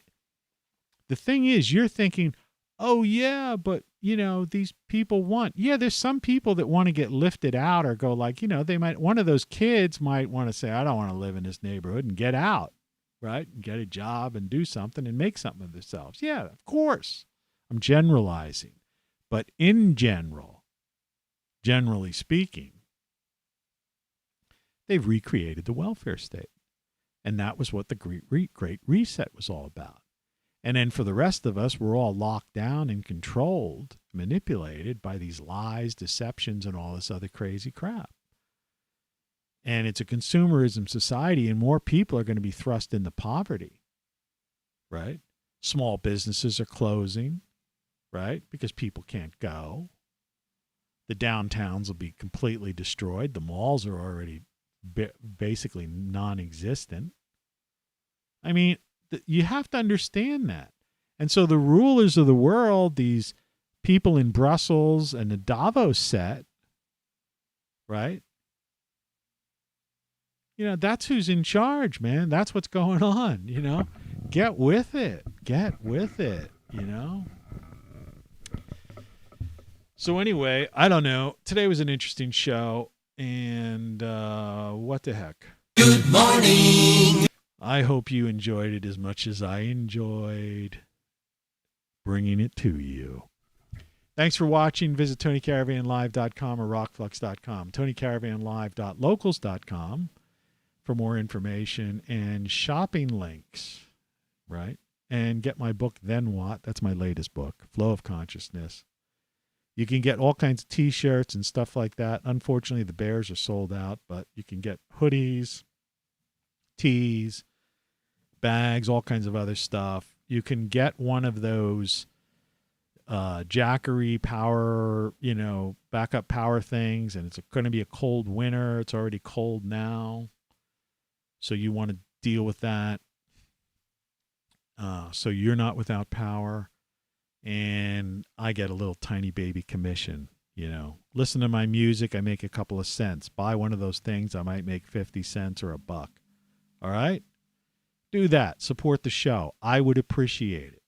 the thing is, you're thinking, oh, yeah, but, these people want. Yeah, there's some people that want to get lifted out or go like, one of those kids might want to say, I don't want to live in this neighborhood and get out, right? And get a job and do something and make something of themselves. Yeah, of course. I'm generalizing. But in generally speaking, they've recreated the welfare state. And that was what the Great Reset was all about. And then for the rest of us, we're all locked down and controlled, manipulated by these lies, deceptions, and all this other crazy crap. And it's a consumerism society, and more people are going to be thrust into poverty, right? Small businesses are closing. right? Because people can't go. The downtowns will be completely destroyed. The malls are already basically non-existent. I mean, you have to understand that. And so the rulers of the world, these people in Brussels and the Davos set, right? You know, that's who's in charge, man. That's what's going on, you know. Get with it. Get with it, you know. So anyway, I don't know. Today was an interesting show, and what the heck? Good morning. I hope you enjoyed it as much as I enjoyed bringing it to you. Thanks for watching. Visit TonyCaravanLive.com or RockFLUX.com. TonyCaravanLive.locals.com for more information and shopping links, right? And get my book, Then What? That's my latest book, Flow of Consciousness. You can get all kinds of T-shirts and stuff like that. Unfortunately, the bears are sold out, but you can get hoodies, tees, bags, all kinds of other stuff. You can get one of those Jackery power, you know, backup power things, and it's going to be a cold winter. It's already cold now, so you want to deal with that. So you're not without power. And I get a little tiny baby commission, you know. Listen to my music, I make a couple of cents. Buy one of those things, I might make 50 cents or $1. All right? Do that. Support the show. I would appreciate it.